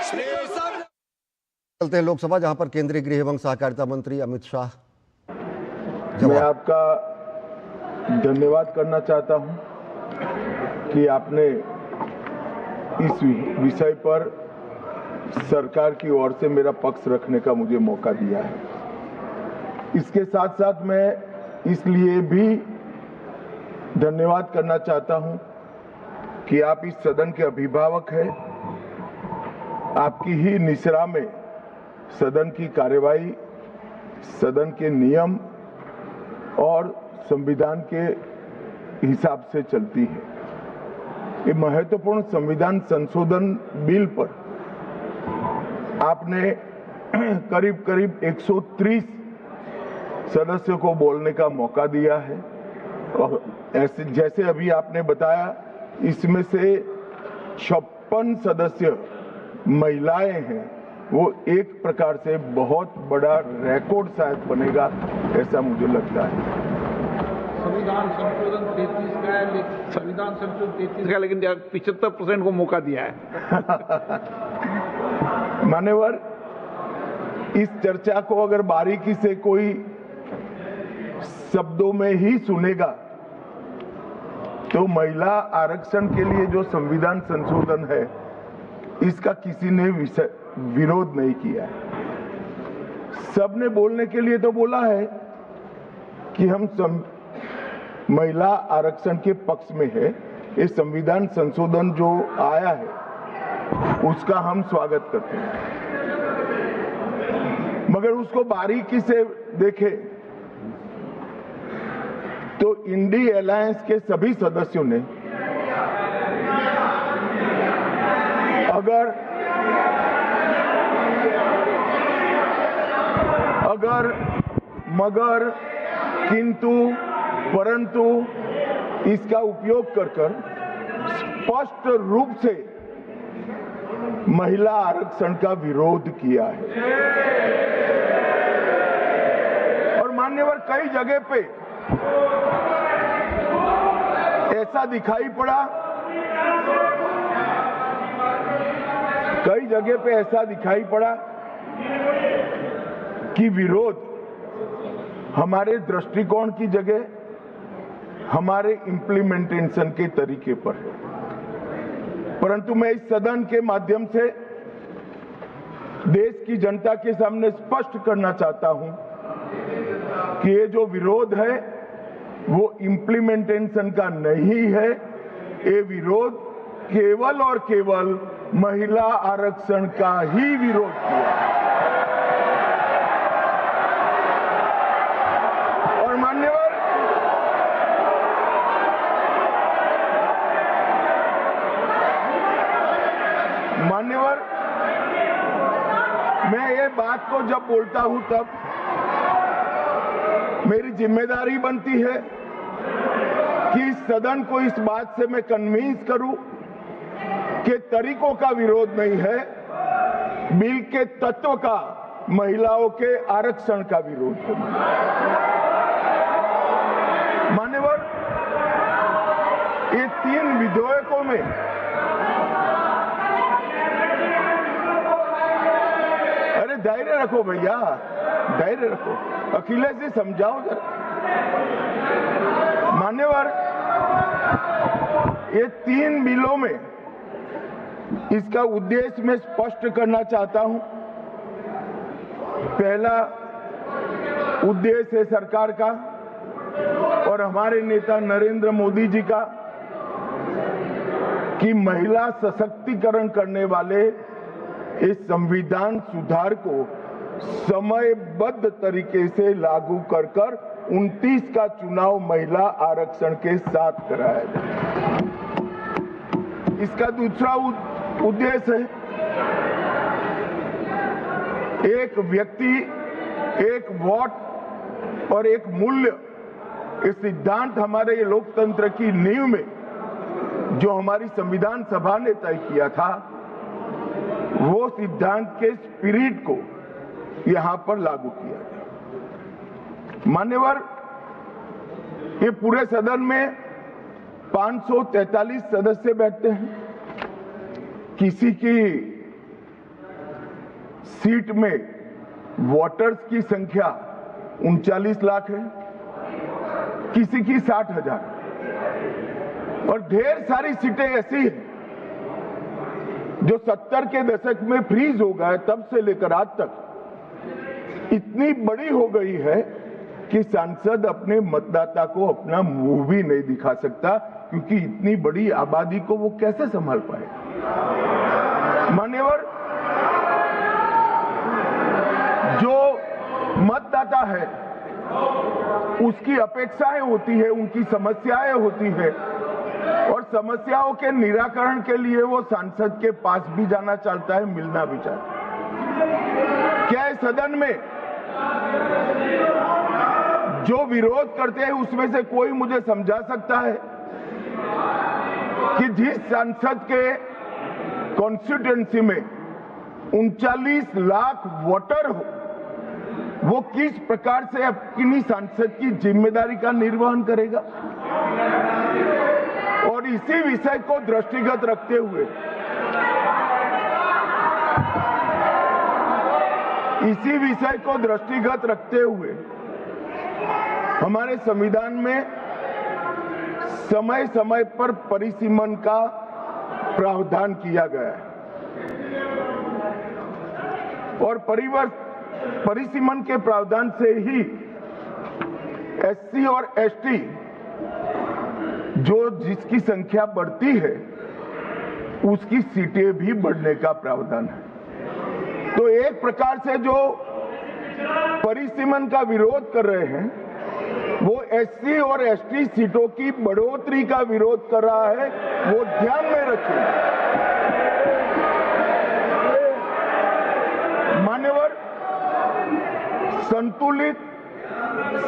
चलते हैं लोकसभा, जहां पर केंद्रीय गृह एवं सहकारिता मंत्री अमित शाह मैं आपका धन्यवाद करना चाहता हूं कि आपने इस विषय पर सरकार की ओर से मेरा पक्ष रखने का मुझे मौका दिया है। इसके साथ साथ मैं इसलिए भी धन्यवाद करना चाहता हूं कि आप इस सदन के अभिभावक हैं। आपकी ही निसरा में सदन की कार्यवाही, सदन के नियम और संविधान के हिसाब से चलती है। ये महत्वपूर्ण संविधान संशोधन बिल पर आपने करीब करीब 130 सदस्यों को बोलने का मौका दिया है और ऐसे जैसे अभी आपने बताया, इसमें से 56 सदस्य महिलाएं हैं। वो एक प्रकार से बहुत बड़ा रिकॉर्ड शायद बनेगा, ऐसा मुझे लगता है। संविधान संशोधन 33 का है, संविधान संशोधन 33 का, लेकिन 75% को मौका दिया है। मान्यवर, इस चर्चा को अगर बारीकी से कोई शब्दों में ही सुनेगा तो महिला आरक्षण के लिए जो संविधान संशोधन है, इसका किसी ने विरोध नहीं किया है। सबने बोलने के लिए तो बोला है कि हम महिला आरक्षण के पक्ष में है। ये संविधान संशोधन जो आया है उसका हम स्वागत करते हैं, मगर उसको बारीकी से देखें तो इंडी अलायंस के सभी सदस्यों ने अगर मगर किंतु परंतु इसका उपयोग कर स्पष्ट रूप से महिला आरक्षण का विरोध किया है। और मान्यवर, कई जगह पे ऐसा दिखाई पड़ा, कि विरोध हमारे दृष्टिकोण की जगह हमारे इंप्लीमेंटेशन के तरीके पर है। परंतु मैं इस सदन के माध्यम से देश की जनता के सामने स्पष्ट करना चाहता हूं कि ये जो विरोध है वो इंप्लीमेंटेशन का नहीं है। ये विरोध केवल और केवल महिला आरक्षण का ही विरोध किया। और मान्यवर, मैं ये बात को जब बोलता हूं तब मेरी जिम्मेदारी बनती है कि इस सदन को इस बात से मैं कन्विंस करूं कि तरीकों का विरोध नहीं है, बिल के तत्व का, महिलाओं के आरक्षण का विरोध है। मान्यवर, ये 3 विधेयकों में अरे धैर्य रखो भैया, धैर्य रखो, अखिलेश जी समझाओ जरा। मान्यवर, ये 3 बिलों में इसका उद्देश्य मैं स्पष्ट करना चाहता हूं। पहला उद्देश्य है सरकार का और हमारे नेता नरेंद्र मोदी जी का कि महिला सशक्तिकरण करने वाले इस संविधान सुधार को समयबद्ध तरीके से लागू कर 29 का चुनाव महिला आरक्षण के साथ कराया जाए। इसका दूसरा उद्देश्य है एक व्यक्ति एक वोट और एक मूल्य, इस सिद्धांत हमारे लोकतंत्र की नींव में जो हमारी संविधान सभा ने तय किया था, वो सिद्धांत के स्पिरिट को यहां पर लागू किया गया। मान्यवर, ये पूरे सदन में 543 सदस्य बैठते हैं। किसी की सीट में वोटर्स की संख्या 39 लाख है, किसी की 60,000, और ढेर सारी सीटें ऐसी हैं जो 70 के दशक में फ्रीज हो गए, तब से लेकर आज तक इतनी बड़ी हो गई है कि सांसद अपने मतदाता को अपना मुंह भी नहीं दिखा सकता, क्योंकि इतनी बड़ी आबादी को वो कैसे संभाल पाए। मान्यवर, जो मतदाता है उसकी अपेक्षाएं होती है, उनकी समस्याएं होती है, और समस्याओं के निराकरण के लिए वो सांसद के पास भी जाना चाहता है, मिलना भी चाहता है। क्या इस सदन में जो विरोध करते हैं उसमें से कोई मुझे समझा सकता है कि जिस सांसद के कॉन्स्टिट्यूएंसी में 39 लाख वोटर हो, वो किस प्रकार से अपनी सांसद की जिम्मेदारी का निर्वहन करेगा? और इसी विषय को दृष्टिगत रखते हुए हमारे संविधान में समय समय पर परिसीमन का प्रावधान किया गया है, और परिसीमन के प्रावधान से ही एससी और एसटी जो जिसकी संख्या बढ़ती है उसकी सीटें भी बढ़ने का प्रावधान है। तो एक प्रकार से जो परिसीमन का विरोध कर रहे हैं वो एससी और एसटी सीटों की बढ़ोतरी का विरोध कर रहा है, वो ध्यान में रखें। मान्यवर, संतुलित,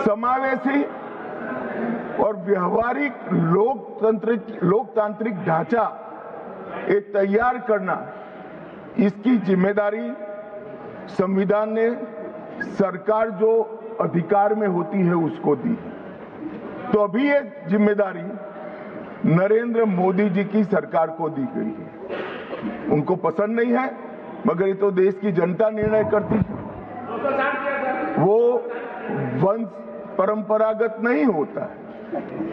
समावेशी और व्यवहारिक लोकतांत्रिक ढांचा ये तैयार करना, इसकी जिम्मेदारी संविधान ने सरकार जो अधिकार में होती है उसको दी। तो अभी ये जिम्मेदारी नरेंद्र मोदी जी की सरकार को दी गई है। उनको पसंद नहीं है, मगर ये तो देश की जनता निर्णय करती है। वो वंश परंपरागत नहीं होता है,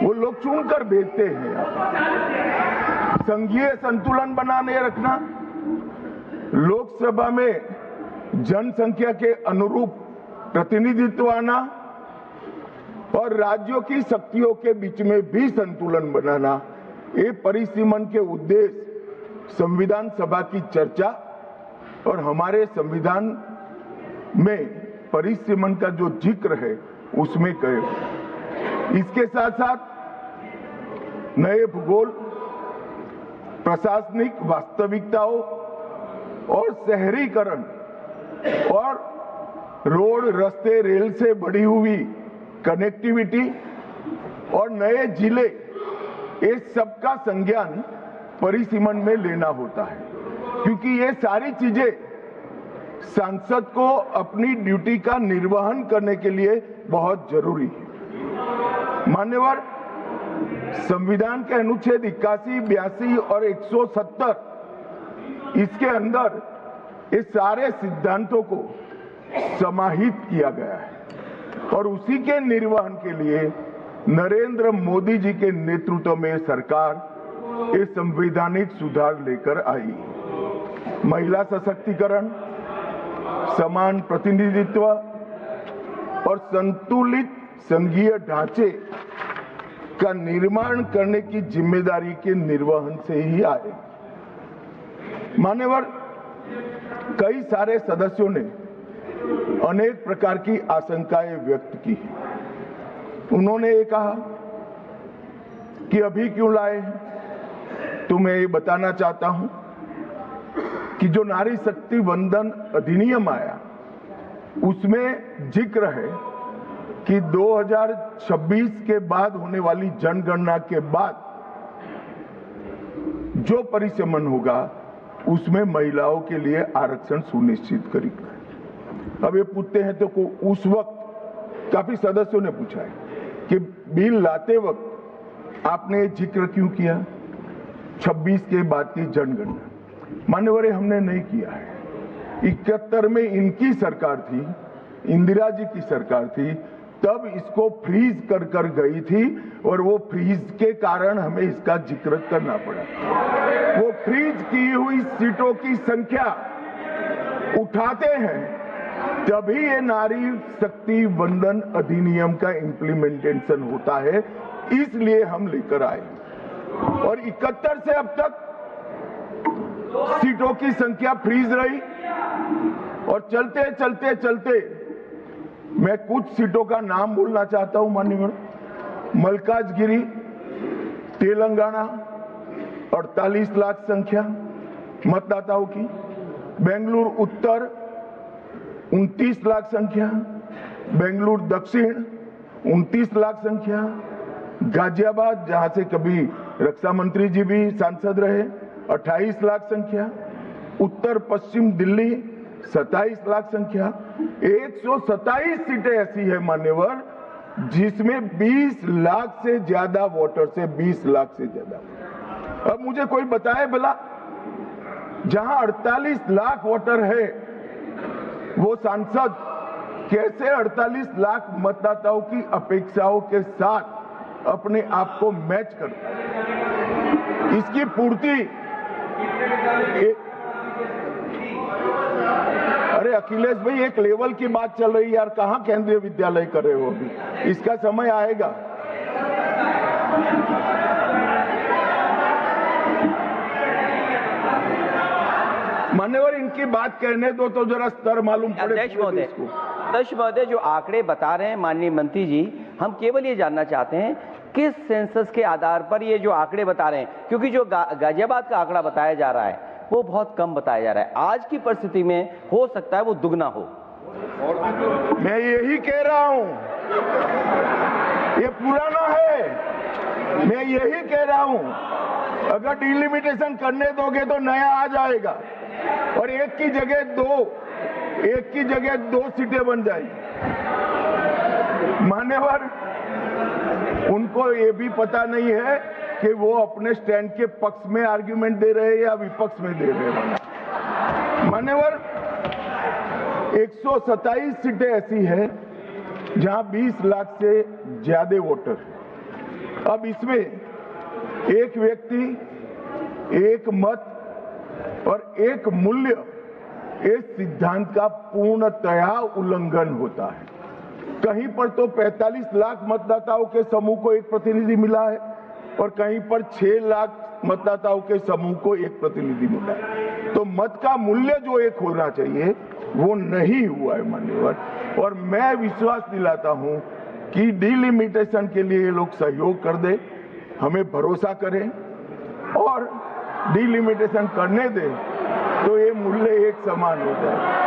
वो लोग चुनकर भेजते हैं। संघीय संतुलन बनाने रखना, लोकसभा में जनसंख्या के अनुरूप प्रतिनिधित्व आना और राज्यों की शक्तियों के बीच में भी संतुलन बनाना, ये परिसीमन के उद्देश्य संविधान सभा की चर्चा और हमारे संविधान में परिसीमन का जो जिक्र है उसमें कहे। इसके साथ साथ नए भूगोल, प्रशासनिक वास्तविकताओं और शहरीकरण और रोड, रास्ते, रेल से बढ़ी हुई कनेक्टिविटी और नए जिले, ये सबका संज्ञान परिसीमन में लेना होता है, क्योंकि ये सारी चीजें सांसद को अपनी ड्यूटी का निर्वहन करने के लिए बहुत जरूरी है। मान्यवर, संविधान के अनुच्छेद 81, 82 और 170 इसके अंदर ये सारे सिद्धांतों को समाहित किया गया है और उसी के निर्वहन के लिए नरेंद्र मोदी जी के नेतृत्व में सरकार ये संवैधानिक सुधार लेकर आई। महिला सशक्तिकरण, समान प्रतिनिधित्व और संतुलित संघीय ढांचे का निर्माण करने की जिम्मेदारी के निर्वहन से ही आए। मान्यवर, कई सारे सदस्यों ने अनेक प्रकार की आशंकाएं व्यक्त की। उन्होंने ये कहा कि अभी क्यों लाए, तो मैं ये बताना चाहता हूं कि जो नारी शक्ति वंदन अधिनियम आया उसमें जिक्र है कि 2026 के बाद होने वाली जनगणना के बाद जो परिसीमन होगा उसमें महिलाओं के लिए आरक्षण सुनिश्चित करेगा। अब ये पूछते हैं तो उस वक्त काफी सदस्यों ने पूछा है कि बिल लाते वक्त आपने जिक्र क्यों किया 26 के बाद की जनगणना। मान्यवर, हमने नहीं किया है। 71 में इनकी सरकार थी, इंदिरा जी की सरकार थी, तब इसको फ्रीज कर गई थी और वो फ्रीज के कारण हमें इसका जिक्र करना पड़ा। वो फ्रीज की हुई सीटों की संख्या उठाते हैं तभी ये नारी शक्ति वंदन अधिनियम का इम्प्लीमेंटेशन होता है, इसलिए हम लेकर आए। और 71 से अब तक सीटों की संख्या फ्रीज रही और चलते चलते चलते मैं कुछ सीटों का नाम बोलना चाहता हूं माननीय। मल्काजगिरी तेलंगाना 48 लाख संख्या मतदाताओं की, बेंगलुरु उत्तर 29 लाख संख्या, बेंगलुरु दक्षिण 29 लाख संख्या, गाजियाबाद जहां से कभी रक्षा मंत्री जी भी सांसद रहे 28 लाख संख्या, उत्तर पश्चिम दिल्ली 27 लाख संख्या। 127 सीटें ऐसी है मान्यवर जिसमें 20 लाख से ज्यादा वोटर्स है, 20 लाख से ज्यादा। अब मुझे कोई बताए भला, जहां 48 लाख वोटर है वो सांसद कैसे 48 लाख मतदाताओं की अपेक्षाओं के साथ अपने आप को मैच करता है? इसकी पूर्ति अरे अखिलेश भाई, एक लेवल की बात चल रही है यार, कहां केंद्रीय विद्यालय कर रहे हो अभी? इसका समय आएगा। मान्यवर, इनकी बात कहने दो तो जरा स्तर मालूम पड़े। अध्यक्ष महोदय, जो आंकड़े बता रहे हैं माननीय मंत्री जी, हम केवल ये जानना चाहते हैं किस सेंसस के आधार पर ये जो आंकड़े बता रहे हैं, क्योंकि जो गाजियाबाद का आंकड़ा बताया जा रहा है वो बहुत कम बताया जा रहा है। आज की परिस्थिति में हो सकता है वो दुगना हो। मैं यही कह रहा हूं, ये पुराना है, मैं यही कह रहा हूं। अगर डिलिमिटेशन करने दोगे तो नया आ जाएगा और एक की जगह दो सीटें बन जाएगी। मान्यवर, उनको ये भी पता नहीं है कि वो अपने स्टैंड के पक्ष में आर्ग्यूमेंट दे रहे हैं या विपक्ष में दे रहे हैं। मान्यवर, 127 सीटें ऐसी है जहां 20 लाख से ज्यादा वोटर है। अब इसमें एक व्यक्ति, एक मत और एक मूल्य, इस सिद्धांत का पूर्णतया उल्लंघन होता है। कहीं पर तो 45 लाख मतदाताओं के समूह को एक प्रतिनिधि मिला है और कहीं पर 6 लाख मतदाताओं के समूह को एक प्रतिनिधि मिला है। तो मत का मूल्य जो एक होना चाहिए वो नहीं हुआ है मान्यवर। और मैं विश्वास दिलाता हूं कि डिलिमिटेशन के लिए ये लोग सहयोग कर दे, हमें भरोसा करें और डिलिमिटेशन करने दें तो ये मूल्य एक समान हो जाए।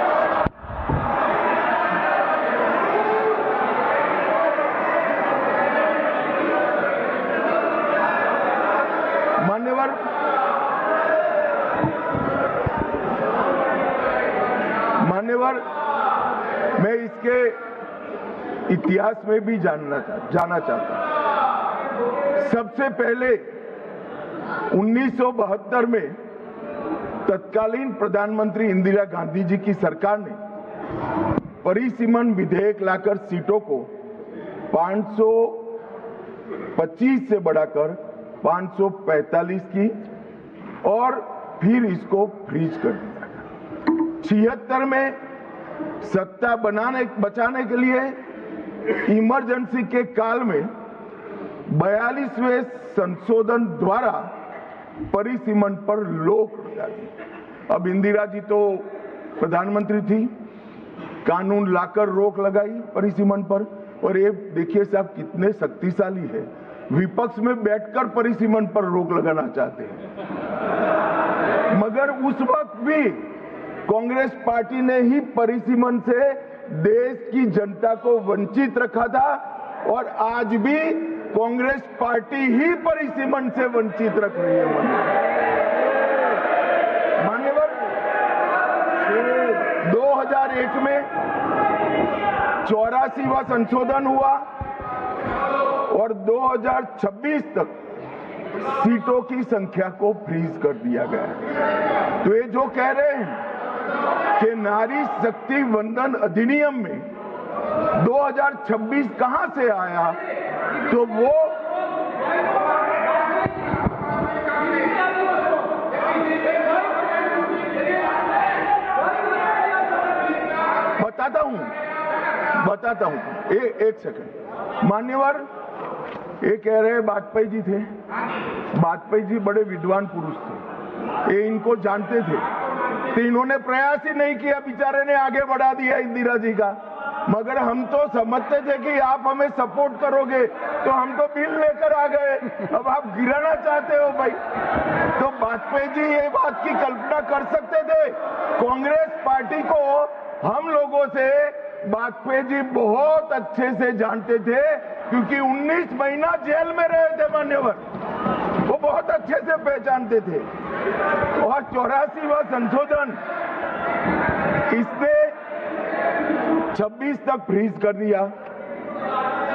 मान्यवर, मैं इसके इतिहास में भी जाना चाहता हूं। सबसे पहले 1972 में तत्कालीन प्रधानमंत्री इंदिरा गांधी जी की सरकार ने परिसीमन विधेयक लाकर सीटों को 525 से बढ़ाकर 545 की और फिर इसको फ्रीज कर दिया। 76 में सत्ता बचाने के लिए इमरजेंसी के काल में 42वें संशोधन द्वारा परिसीमन पर रोक लगा दी। अब इंदिरा जी तो प्रधानमंत्री थी, कानून लाकर रोक लगाई परिसीमन पर। और ये देखिए साहब कितने शक्तिशाली है, विपक्ष में बैठकर परिसीमन पर रोक लगाना चाहते हैं। मगर उस वक्त भी कांग्रेस पार्टी ने ही परिसीमन से देश की जनता को वंचित रखा था और आज भी कांग्रेस पार्टी ही परिसीमन से वंचित रख रही है। मान्यवर, 2001 में 84वां संशोधन हुआ और 2026 तक सीटों की संख्या को फ्रीज कर दिया गया। तो ये जो कह रहे हैं कि नारी शक्ति वंदन अधिनियम में 2026 कहां से आया, तो वो बताता हूं एक सेकंड। मान्यवर, ये कह रहे वाजपेयी जी थे, वाजपेयी जी बड़े विद्वान पुरुष थे, ये इनको जानते थे, तो इन्होंने प्रयास ही नहीं किया, बेचारे ने आगे बढ़ा दिया इंदिरा जी का। मगर हम तो समझते थे कि आप हमें सपोर्ट करोगे, तो हम तो बिल लेकर आ गए, अब आप गिराना चाहते हो भाई। तो वाजपेयी जी ये बात की कल्पना कर सकते थे। कांग्रेस पार्टी को हम लोगों से वाजपेयी जी बहुत अच्छे से जानते थे, क्योंकि 19 महीना जेल में रहे थे मान्यवर, वो बहुत अच्छे से पहचानते थे। और 84वां संशोधन इसने 26 तक फ्रीज कर दिया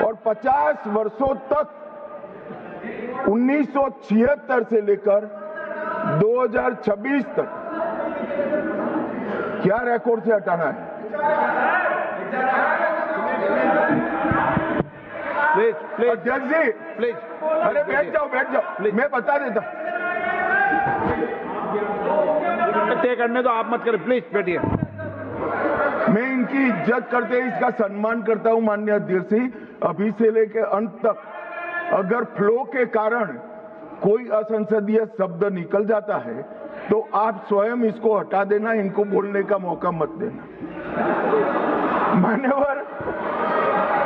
और 50 वर्षों तक 1976 से लेकर 2026 तक क्या रिकॉर्ड से हटाना है? प्लीज अध्यक्ष जी, प्लीज, अरे बैठ जाओ, मैं बता देता। तय करने दो, आप मत करें, प्लीज बैठिए। मैं इनकी इज्जत करते इसका सम्मान करता हूं माननीय अध्यक्ष जी। अभी से लेकर अंत तक अगर फ्लो के कारण कोई असंसदीय शब्द निकल जाता है तो आप स्वयं इसको हटा देना, इनको बोलने का मौका मत देना। मान्यवर,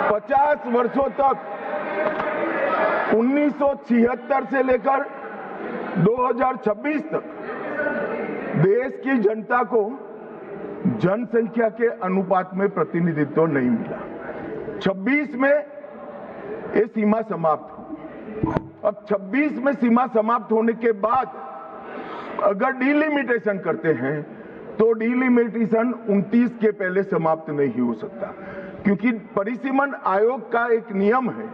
50 वर्षों तक 1976 से लेकर 2026 तक देश की जनता को जनसंख्या के अनुपात में प्रतिनिधित्व नहीं मिला। 26 में ये सीमा समाप्त हुई। अब 26 में सीमा समाप्त होने के बाद अगर डिलिमिटेशन करते हैं तो डिलिमिटेशन 29 के पहले समाप्त नहीं हो सकता, क्योंकि परिसीमन आयोग का एक नियम है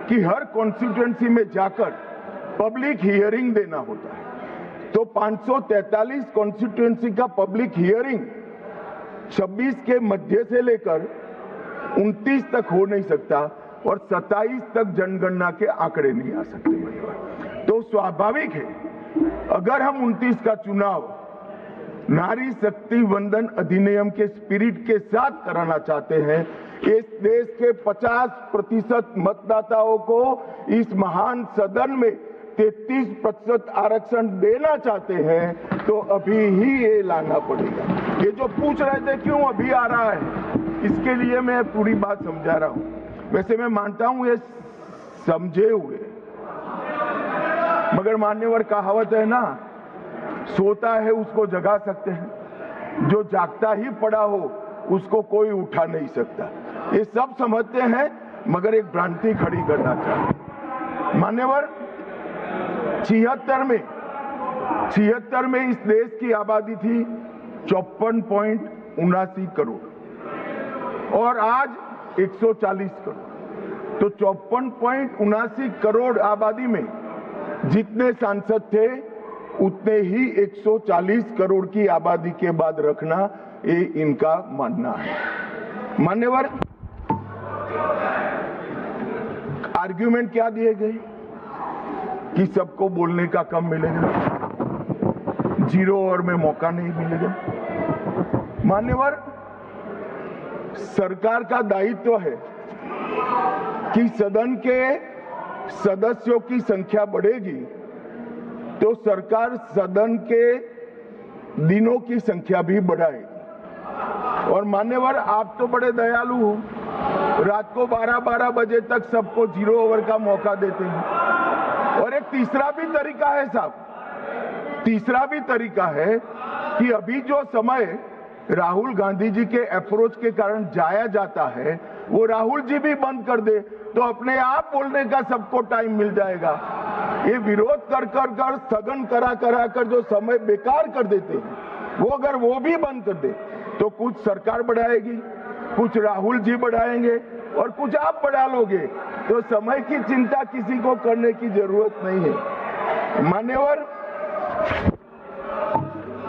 कि हर कॉन्स्टिट्यूएंसी में जाकर पब्लिक हियरिंग देना होता है। तो 543 कॉन्स्टिट्यूएंसी का पब्लिक हियरिंग 26 के मध्य से लेकर 29 तक हो नहीं सकता और 27 तक जनगणना के आंकड़े नहीं आ सकते। तो स्वाभाविक है अगर हम 29 का चुनाव नारी शक्ति वंदन अधिनियम के स्पिरिट के साथ कराना चाहते हैं, इस देश के 50% मतदाताओं को इस महान सदन में 33% आरक्षण देना चाहते हैं, तो अभी ही ये लाना पड़ेगा। ये जो पूछ रहे थे क्यों अभी आ रहा है, इसके लिए मैं पूरी बात समझा रहा हूं। वैसे मैं मानता हूं ये समझे हुए, मगर मान्यवर कहावत है ना, सोता है उसको जगा सकते हैं, जो जागता ही पड़ा हो उसको कोई उठा नहीं सकता। ये सब समझते हैं मगर एक भ्रांति खड़ी करना चाहते हैं। मान्यवर, 76 में इस देश की आबादी थी 54.79 करोड़ और आज 140 करोड़। तो 54.79 करोड़ आबादी में जितने सांसद थे उतने ही 140 करोड़ की आबादी के बाद रखना, ये इनका मानना है। मान्यवर, आर्ग्यूमेंट क्या दिए गए कि सबको बोलने का कम मिलेगा, 0 ओवर में मौका नहीं मिलेगा। मान्यवर, सरकार का दायित्व है कि सदन के सदस्यों की संख्या बढ़ेगी तो सरकार सदन के दिनों की संख्या भी बढ़ाएगी। और मान्यवर, आप तो बड़े दयालु हो, रात को 12-12 बजे तक सबको 0 ओवर का मौका देते हैं। और एक तीसरा भी तरीका है साहब, तीसरा भी तरीका है कि अभी जो समय राहुल गांधी जी के अप्रोच के कारण जाया जाता है वो राहुल जी भी बंद कर दे तो अपने आप बोलने का सबको टाइम मिल जाएगा। ये विरोध कर स्थगन करा कर जो समय बेकार कर देते हैं वो अगर वो भी बंद कर दे तो कुछ सरकार बढ़ाएगी, कुछ राहुल जी बढ़ाएंगे और कुछ आप बढ़ा लोगे, तो समय की चिंता किसी को करने की जरूरत नहीं है। मान्यवर,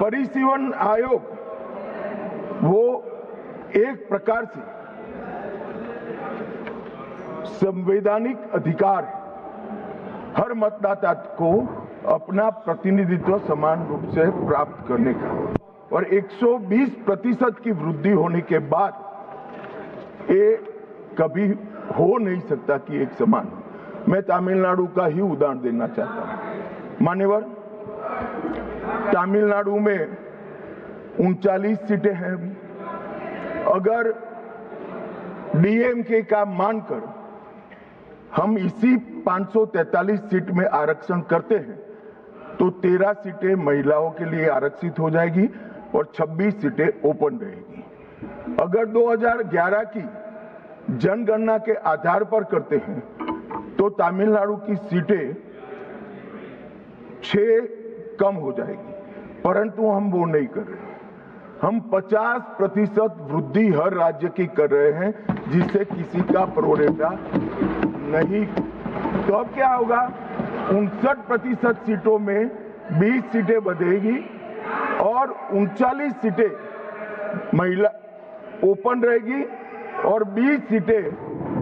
परिसीमन आयोग एक प्रकार से संवैधानिक अधिकार हर मतदाता को अपना प्रतिनिधित्व समान रूप से प्राप्त करने का, और 120% की वृद्धि होने के बाद ये कभी हो नहीं सकता कि एक समान हो। मैं तमिलनाडु का ही उदाहरण देना चाहता हूं। मान्यवर, तमिलनाडु में 39 सीटें हैं। अगर डीएमके का मानकर हम इसी 543 सीट में आरक्षण करते हैं तो 13 सीटें महिलाओं के लिए आरक्षित हो जाएगी और 26 सीटें ओपन रहेगी। अगर 2011 की जनगणना के आधार पर करते हैं तो तमिलनाडु की सीटें 6 कम हो जाएगी, परंतु हम वो नहीं कर रहे। हम 50% वृद्धि हर राज्य की कर रहे हैं, जिससे किसी का प्रोरेटा नहीं। तो अब क्या होगा, 59% सीटों में 20 सीटें बढ़ेगी और 39 सीटें महिला ओपन रहेगी और 20 सीटें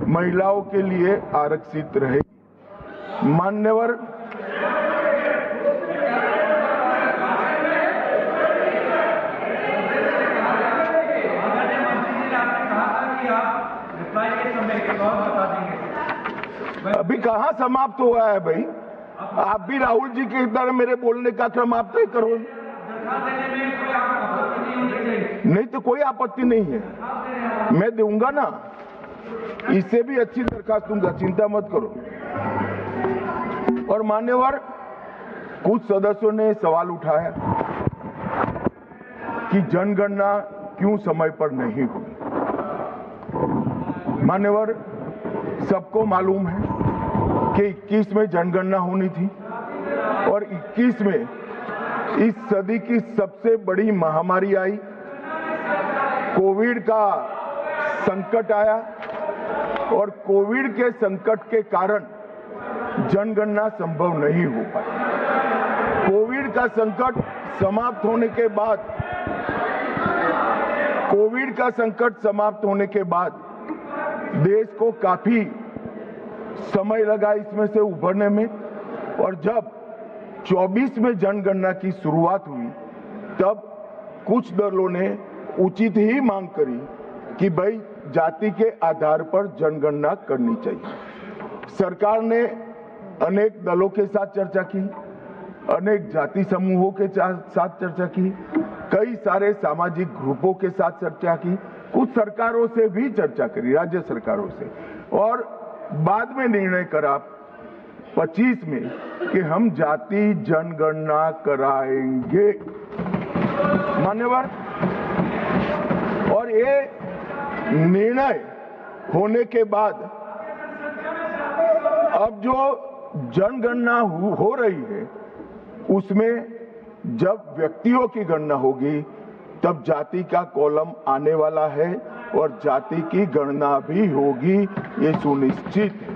महिलाओं के लिए आरक्षित रहेगी। मान्यवर, अभी कहां समाप्त हुआ है भाई? आप भी राहुल जी की तरह मेरे बोलने का क्रम आप तय करो। नहीं तो कोई आपत्ति नहीं है, मैं दूंगा ना, इससे भी अच्छी दरखास्त दूंगा, चिंता मत करो। और मान्यवर, कुछ सदस्यों ने सवाल उठाया कि जनगणना क्यों समय पर नहीं हुई। मान्यवर, सबको मालूम है कि 21 में जनगणना होनी थी और 21 में इस सदी की सबसे बड़ी महामारी आई, कोविड का संकट आया और कोविड के संकट के कारण जनगणना संभव नहीं हो पाई। कोविड का संकट समाप्त होने के बाद देश को काफी समय लगा इसमें से उभरने में, और जब 24 में जनगणना की शुरुआत हुई तब कुछ दलों ने उचित ही मांग करी कि भाई जाति के आधार पर जनगणना करनी चाहिए। सरकार ने अनेक दलों के साथ चर्चा की, अनेक जाति समूहों के साथ चर्चा की, कई सारे सामाजिक ग्रुपों के साथ चर्चा की, कुछ सरकारों से भी चर्चा करी, राज्य सरकारों से, और बाद में निर्णय करा 25 में कि हम जाति जनगणना कराएंगे। मान्यवर, और ये निर्णय होने के बाद अब जो जनगणना हो रही है उसमें जब व्यक्तियों की गणना होगी तब जाति का कॉलम आने वाला है और जाति की गणना भी होगी, ये सुनिश्चित है।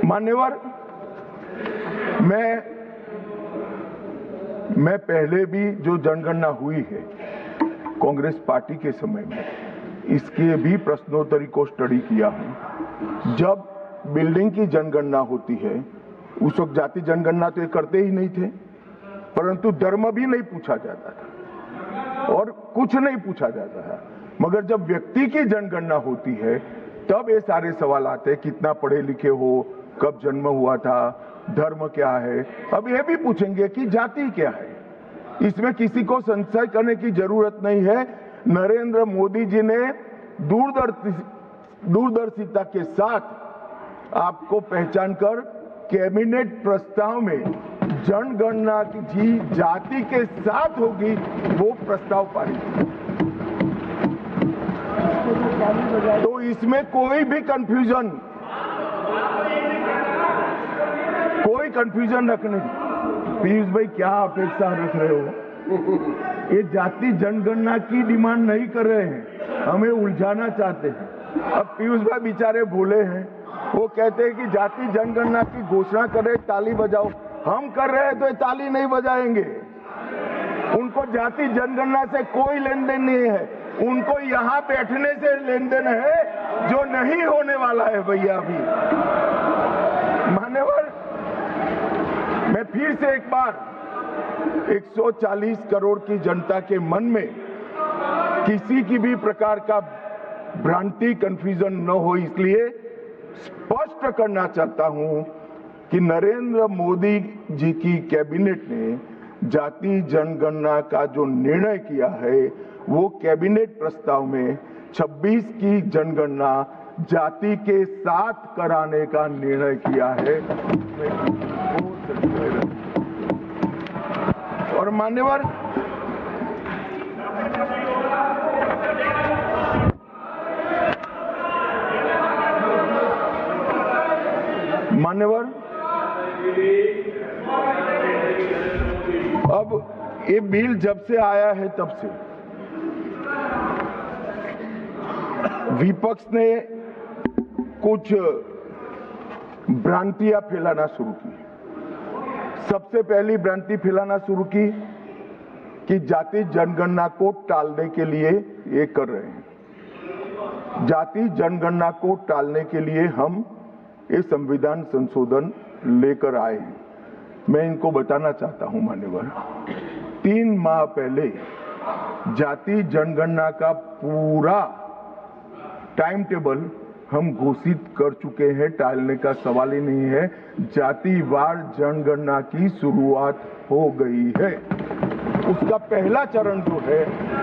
मान्यवर, मैं पहले भी जो जनगणना हुई है कांग्रेस पार्टी के समय में, इसके भी प्रश्नोत्तरी को स्टडी किया हूं। जब बिल्डिंग की जनगणना होती है उस वक्त जाति जनगणना तो ये करते ही नहीं थे, परंतु धर्म भी नहीं पूछा जाता था और कुछ नहीं पूछा जाता था। मगर जब व्यक्ति की जनगणना होती है तब ये सारे सवाल आते हैं, कितना पढ़े लिखे हो, कब जन्म हुआ था, धर्म क्या है। अब ये भी पूछेंगे कि जाति क्या है। इसमें किसी को संशय करने की जरूरत नहीं है। नरेंद्र मोदी जी ने दूरदर्शिता के साथ आपको पहचान कर कैबिनेट प्रस्ताव में जनगणना की जाति के साथ होगी वो प्रस्ताव पारित। तो इसमें कोई भी कंफ्यूजन रखने। पीयूष भाई, क्या अपेक्षा रख रहे हो? ये जाति जनगणना की डिमांड नहीं कर रहे हैं, हमें उलझाना चाहते हैं। अब पीयूष भाई बेचारे भोले हैं, वो कहते हैं कि जाति जनगणना की घोषणा कर रहे, ताली बजाओ। हम कर रहे हैं तो ये ताली नहीं बजाएंगे। उनको जाति जनगणना से कोई लेन देन नहीं है, उनको यहाँ बैठने से लेन देन है, जो नहीं होने वाला है भैया। अभी मान्यवर, मैं फिर से एक बार 140 करोड़ की जनता के मन में किसी की भी प्रकार का भ्रांति, कंफ्यूजन न हो, इसलिए स्पष्ट करना चाहता हूं कि नरेंद्र मोदी जी की कैबिनेट ने जाति जनगणना का जो निर्णय किया है, वो कैबिनेट प्रस्ताव में 26 की जनगणना जाति के साथ कराने का निर्णय किया है। और मान्यवर, अब ये बिल जब से आया है तब से विपक्ष ने कुछ भ्रांतियां फैलाना शुरू की। सबसे पहली भ्रांति फैलाना शुरू की कि जाति जनगणना को टालने के लिए ये कर रहे हैं। जाति जनगणना को टालने के लिए हम ये संविधान संशोधन लेकर आए हैं। मैं इनको बताना चाहता हूं मान्यवर, 3 माह पहले जाति जनगणना का पूरा टाइम टेबल हम घोषित कर चुके हैं, टालने का सवाल ही नहीं है। जातिवार जनगणना की शुरुआत हो गई है। उसका पहला चरण जो है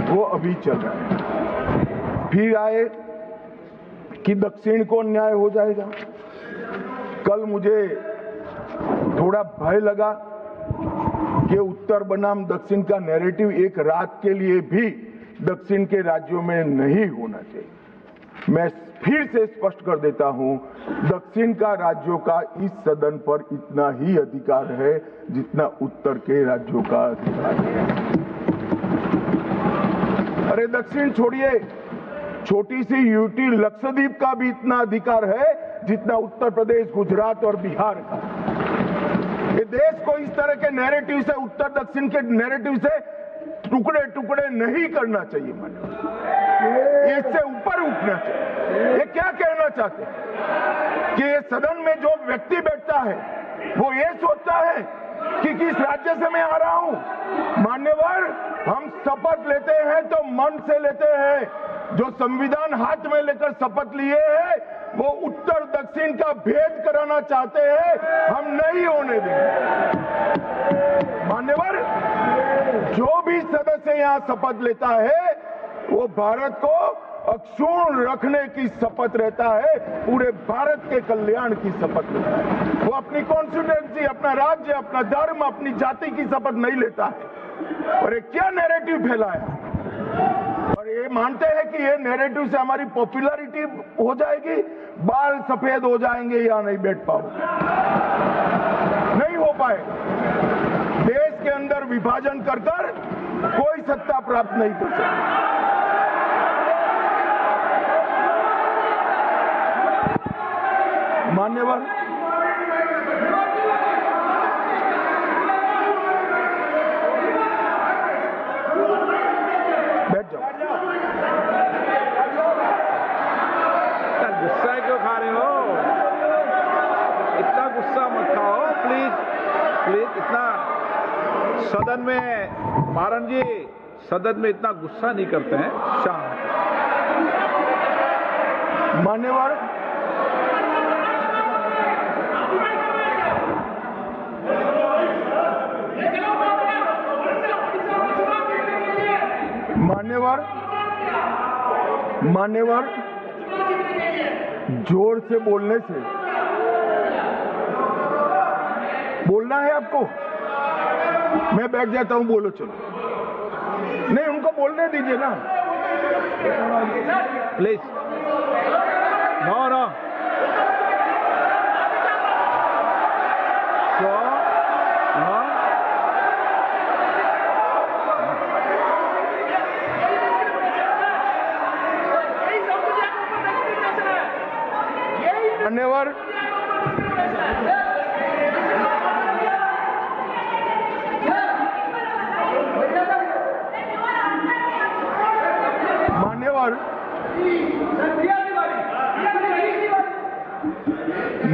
वो अभी चल रहा है। फिर आए कि दक्षिण को अन्याय हो जाएगा। कल मुझे थोड़ा भय लगा कि उत्तर बनाम दक्षिण का नैरेटिव एक रात के लिए भी दक्षिण के राज्यों में नहीं होना चाहिए। मैं फिर से स्पष्ट कर देता हूं, दक्षिण का राज्यों का इस सदन पर इतना ही अधिकार है जितना उत्तर के राज्यों का अधिकार है। अरे दक्षिण छोड़िए, छोटी सी यूटी लक्षद्वीप का भी इतना अधिकार है जितना उत्तर प्रदेश, गुजरात और बिहार का। ये देश को इस तरह के नैरेटिव से, उत्तर दक्षिण के नैरेटिव से टुकड़े टुकड़े नहीं करना चाहिए। ये इससे ऊपर उठना चाहिए। ये क्या कहना चाहते हैं कि ये सदन में जो व्यक्ति बैठता है वो ये सोचता है कि किस राज्य से मैं आ रहा हूं। मान्यवर, हम शपथ लेते हैं तो मन से लेते हैं। जो संविधान हाथ में लेकर शपथ लिए हैं वो उत्तर दक्षिण का भेद कराना चाहते हैं, हम नहीं होने देंगे। मान्यवर, जो भी सदस्य यहाँ शपथ लेता है वो भारत को अक्षुण्ण रखने की शपथ रहता है, पूरे भारत के कल्याण की शपथ लेता है। वो अपनी कॉन्स्टिट्यूएंसी, अपना राज्य, अपना धर्म, अपनी जाति की शपथ नहीं लेता है। और ये क्या नैरेटिव फैलाया, और ये मानते हैं कि ये नैरेटिव से हमारी पॉपुलैरिटी हो जाएगी, बाल सफेद हो जाएंगे, या नहीं बैठ पाओगे। नहीं हो पाए। देश के अंदर विभाजन कर कर कोई सत्ता प्राप्त नहीं कर सकता। मान्यवर, बैठ जाओ। इतना गुस्सा क्यों खा रहे हो? इतना गुस्सा मत खाओ, प्लीज प्लीज। इतना सदन में, मारन जी, सदन में इतना गुस्सा नहीं करते हैं, शांत। मान्यवर, मान्यवर, जोर से बोलने से बोलना है आपको? मैं बैठ जाता हूं, बोलो चलो। नहीं, उनको बोलने दीजिए ना, प्लीज। नो नो, मान्यवर,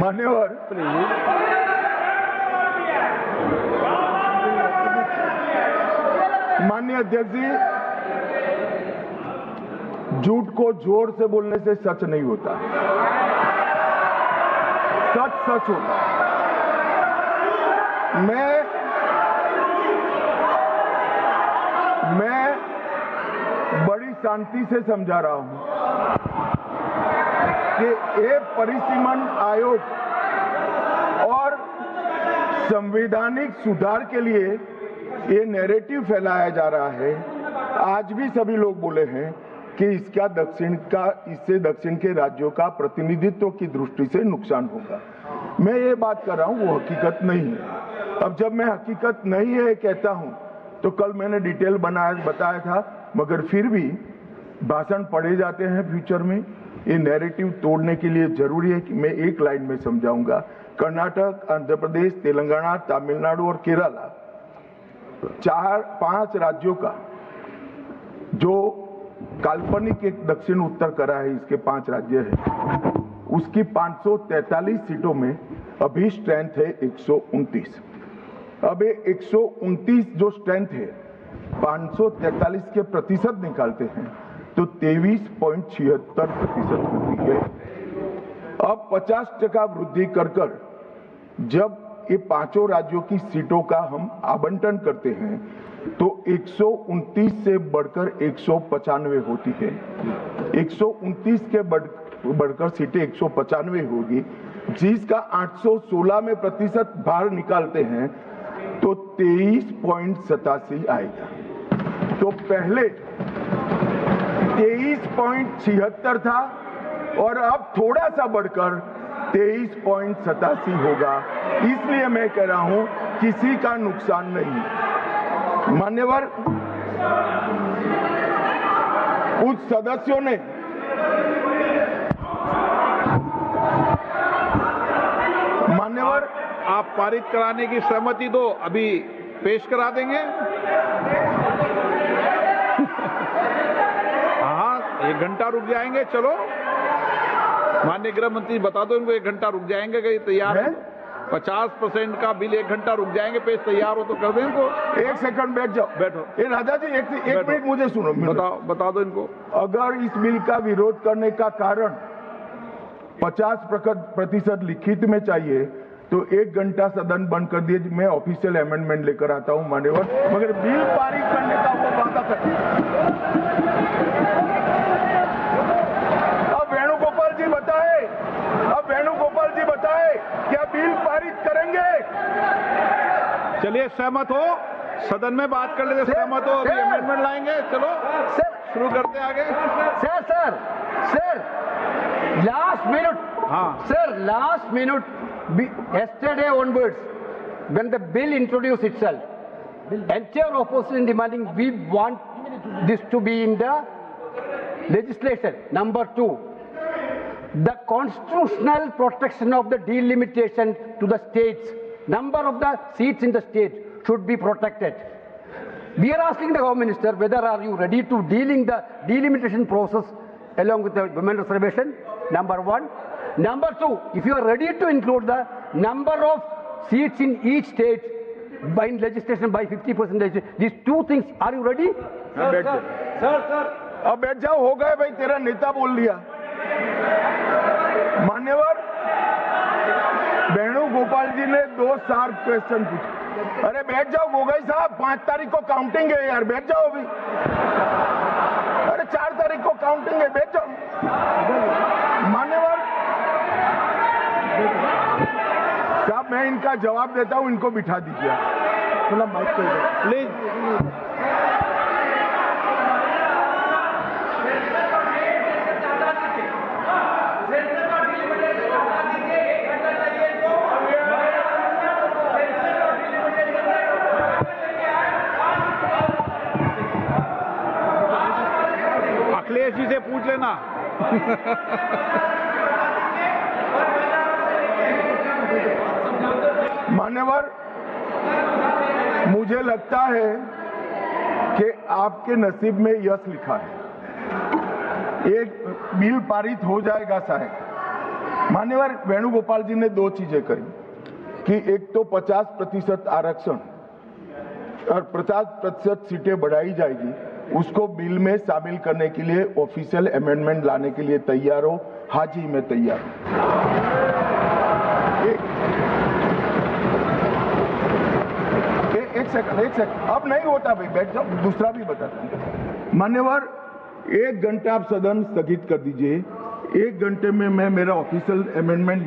मान्यवर, माननीय अध्यक्ष जी, झूठ को जोर से बोलने से सच नहीं होता, सच सच होता है। मैं बड़ी शांति से समझा रहा हूं कि ये परिसीमन आयोग और संवैधानिक सुधार के लिए ये नैरेटिव फैलाया जा रहा है। आज भी सभी लोग बोले हैं कि इससे दक्षिण के राज्यों का प्रतिनिधित्व की दृष्टि से नुकसान होगा। मैं ये बात कर रहा हूं, वो हकीकत नहीं है। अब जब मैं हकीकत नहीं है कहता हूं तो कल मैंने डिटेल बताया था, मगर फिर भी भाषण पढ़े जाते हैं फ्यूचर में। ये नैरेटिव तोड़ने के लिए जरूरी है कि मैं एक लाइन में समझाऊंगा। कर्नाटक, आंध्र प्रदेश, तेलंगाना, तमिलनाडु और केरला, 4-5 राज्यों का जो काल्पनिक एक दक्षिण उत्तर करा है, इसके 5 राज्य है, उसकी 543 सीटों में अभी स्ट्रेंथ है 129। अब ये 129 जो स्ट्रेंथ है 543 के प्रतिशत निकालते हैं तो 23.76% होती है। अब 50% वृद्धि कर जब ये 5 राज्यों की सीटों का हम आवंटन करते हैं तो 129 से बढ़कर 195 होती है। 129 के बढ़कर सीटें 195 होगी, जिसका 816 में प्रतिशत भार निकालते हैं तो 23.87 आएगा। तो पहले 23.76 था और अब थोड़ा सा बढ़कर 23.87 होगा। इसलिए मैं कह रहा हूं किसी का नुकसान नहीं। मान्यवर, कुछ सदस्यों ने मान्यवर, आप पारित कराने की सहमति दो, अभी पेश करा देंगे। हाँ, 1 घंटा रुक जाएंगे। चलो माननीय गृह मंत्री बता दो इनको, 1 घंटा रुक जाएंगे। कहीं तैयार है? 50% का बिल 1 घंटा रुक जाएंगे। पेश तैयार हो तो कर दें इनको। 1 सेकंड बैठ जाओ। बैठो। राजा जी, एक मिनट मुझे सुनो। बता दो इनको। अगर इस बिल का विरोध करने का कारण 50% लिखित में चाहिए तो 1 घंटा सदन बंद कर दिए, मैं ऑफिशियल अमेंडमेंट लेकर आता हूं मान्यवर, मगर बिल पारित करने का वो वादा करते। अब वेणुगोपाल जी बताए क्या बिल पारित करेंगे? चलिए, सहमत हो? सदन में बात कर लेते। सहमत हो? अभी अमेंडमेंट लाएंगे। चलो सर, शुरू करते हैं आगे। Sir last minute. हाँ sir, last minute, yesterday onwards, when the bill introduced itself, entire opposition demanding we want this to be in the legislation. Number 2, the constitutional protection of the delimitation to the states, number of the seats in the state should be protected. We are asking the Home Minister whether are you ready to dealing the delimitation process along with the women reservation, number 1. Number 2, if you are ready to include the number of seats in each state by legislation by 50%, these 2 things, are you ready? Sir, अब बैठ जाओ। हो गए भाई, तेरा नेता बोल लिया। मान्यवर, वेणुगोपाल जी ने 2 शार्प क्वेश्चन पूछे। अरे बैठ जाओ गोगोई साहब, 5 तारीख को काउंटिंग है यार, बैठ जाओ अभी। अरे 4 तारीख को काउंटिंग है, बैठ जाओ। मान्यवर साहब, मैं इनका जवाब देता हूं, इनको बिठा दीजिए। थोड़ा माइक पे प्लीज। अखिलेश जी से पूछ लेना। मान्यवर, मुझे लगता है कि आपके नसीब में यश लिखा है। एक बिल पारित हो जाएगा शायद, मान्यवर वेणुगोपाल जी ने दो चीजें कही कि एक तो 50% आरक्षण और 50% सीटें बढ़ाई जाएगी, उसको बिल में शामिल करने के लिए ऑफिशियल अमेंडमेंट लाने के लिए तैयार हो। हाँ जी, मैं तैयार हूं। एक सेकंड, अब नहीं होता भाई, बैठ जाओ, दूसरा भी बताता हूं। मान्यवर, 1 घंटा आप सदन स्थगित कर दीजिए। 1 घंटे में मैं मेरा ऑफिशियल अमेंडमेंट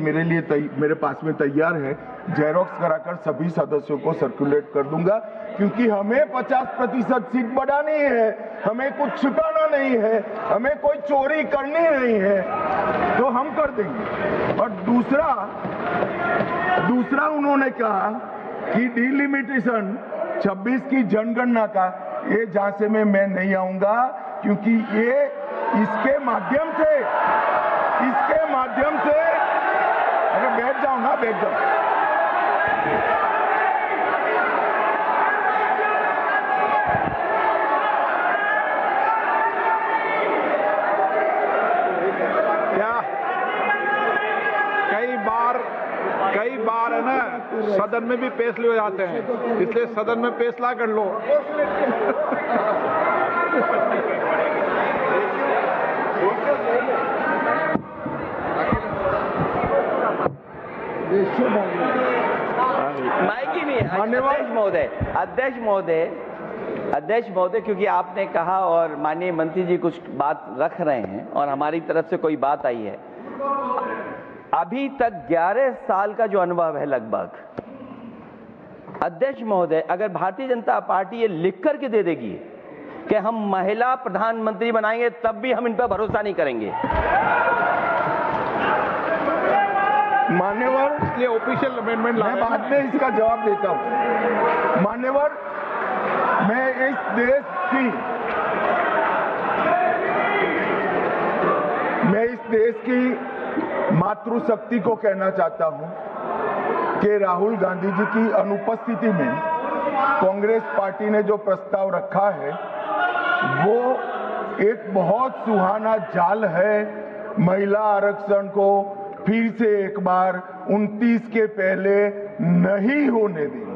मेरे पास में तैयार है, जेरोक्स कराकर सभी सदस्यों को सर्कुलेट कर दूंगा, क्योंकि हमें 50% सीट बढ़ानी है, हमें कुछ छिपाना नहीं है, हमें कोई चोरी करनी नहीं है, तो हम कर देंगे। और दूसरा उन्होंने कहा कि डिलिमिटेशन 26 की जनगणना का, ये झांसे में मैं नहीं आऊंगा, क्योंकि ये इसके माध्यम से अरे बैठ जाओ ना, बैठ जाओ। क्या कई बार है ना, सदन में भी फैसले हो जाते हैं, इसलिए सदन में फैसला कर लो। माइक नहीं है। अध्यक्ष महोदय, क्योंकि आपने कहा और माननीय मंत्री जी कुछ बात रख रहे हैं और हमारी तरफ से कोई बात आई है, अभी तक 11 साल का जो अनुभव है लगभग, अध्यक्ष महोदय, अगर भारतीय जनता पार्टी ये लिख करके दे देगी कि हम महिला प्रधानमंत्री बनाएंगे, तब भी हम इन पर भरोसा नहीं करेंगे। मान्यवर, इसलिए ऑफिशियल अमेंडमेंट मैं बाद में इसका जवाब देता हूं। मान्यवर, मैं इस देश की मातृशक्ति को कहना चाहता हूं कि राहुल गांधी जी की अनुपस्थिति में कांग्रेस पार्टी ने जो प्रस्ताव रखा है, वो एक बहुत सुहाना जाल है महिला आरक्षण को फिर से एक बार 29 के पहले नहीं होने देंगे।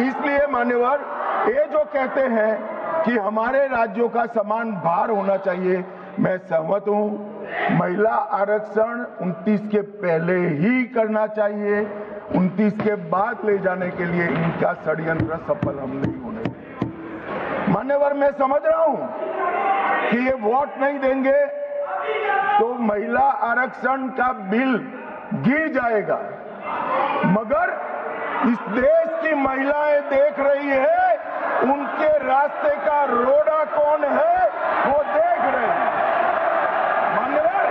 इसलिए मान्यवर, ये जो कहते हैं कि हमारे राज्यों का समान भार होना चाहिए, मैं सहमत हूं। महिला आरक्षण 29 के पहले ही करना चाहिए, 29 के बाद ले जाने के लिए इनका षड्यंत्र सफल हम नहीं होने देंगे। मान्यवर, मैं समझ रहा हूं कि ये वोट नहीं देंगे तो महिला आरक्षण का बिल गिर जाएगा, मगर इस देश की महिलाएं देख रही है, उनके रास्ते का रोड़ा कौन है वो देख रहे हैं। मान्यवर,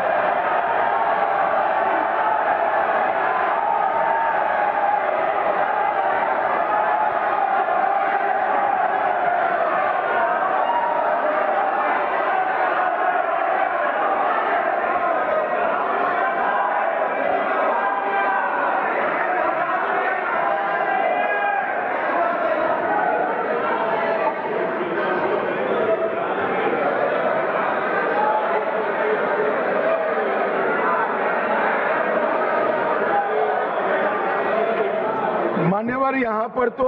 मान्यवर, यहां पर तो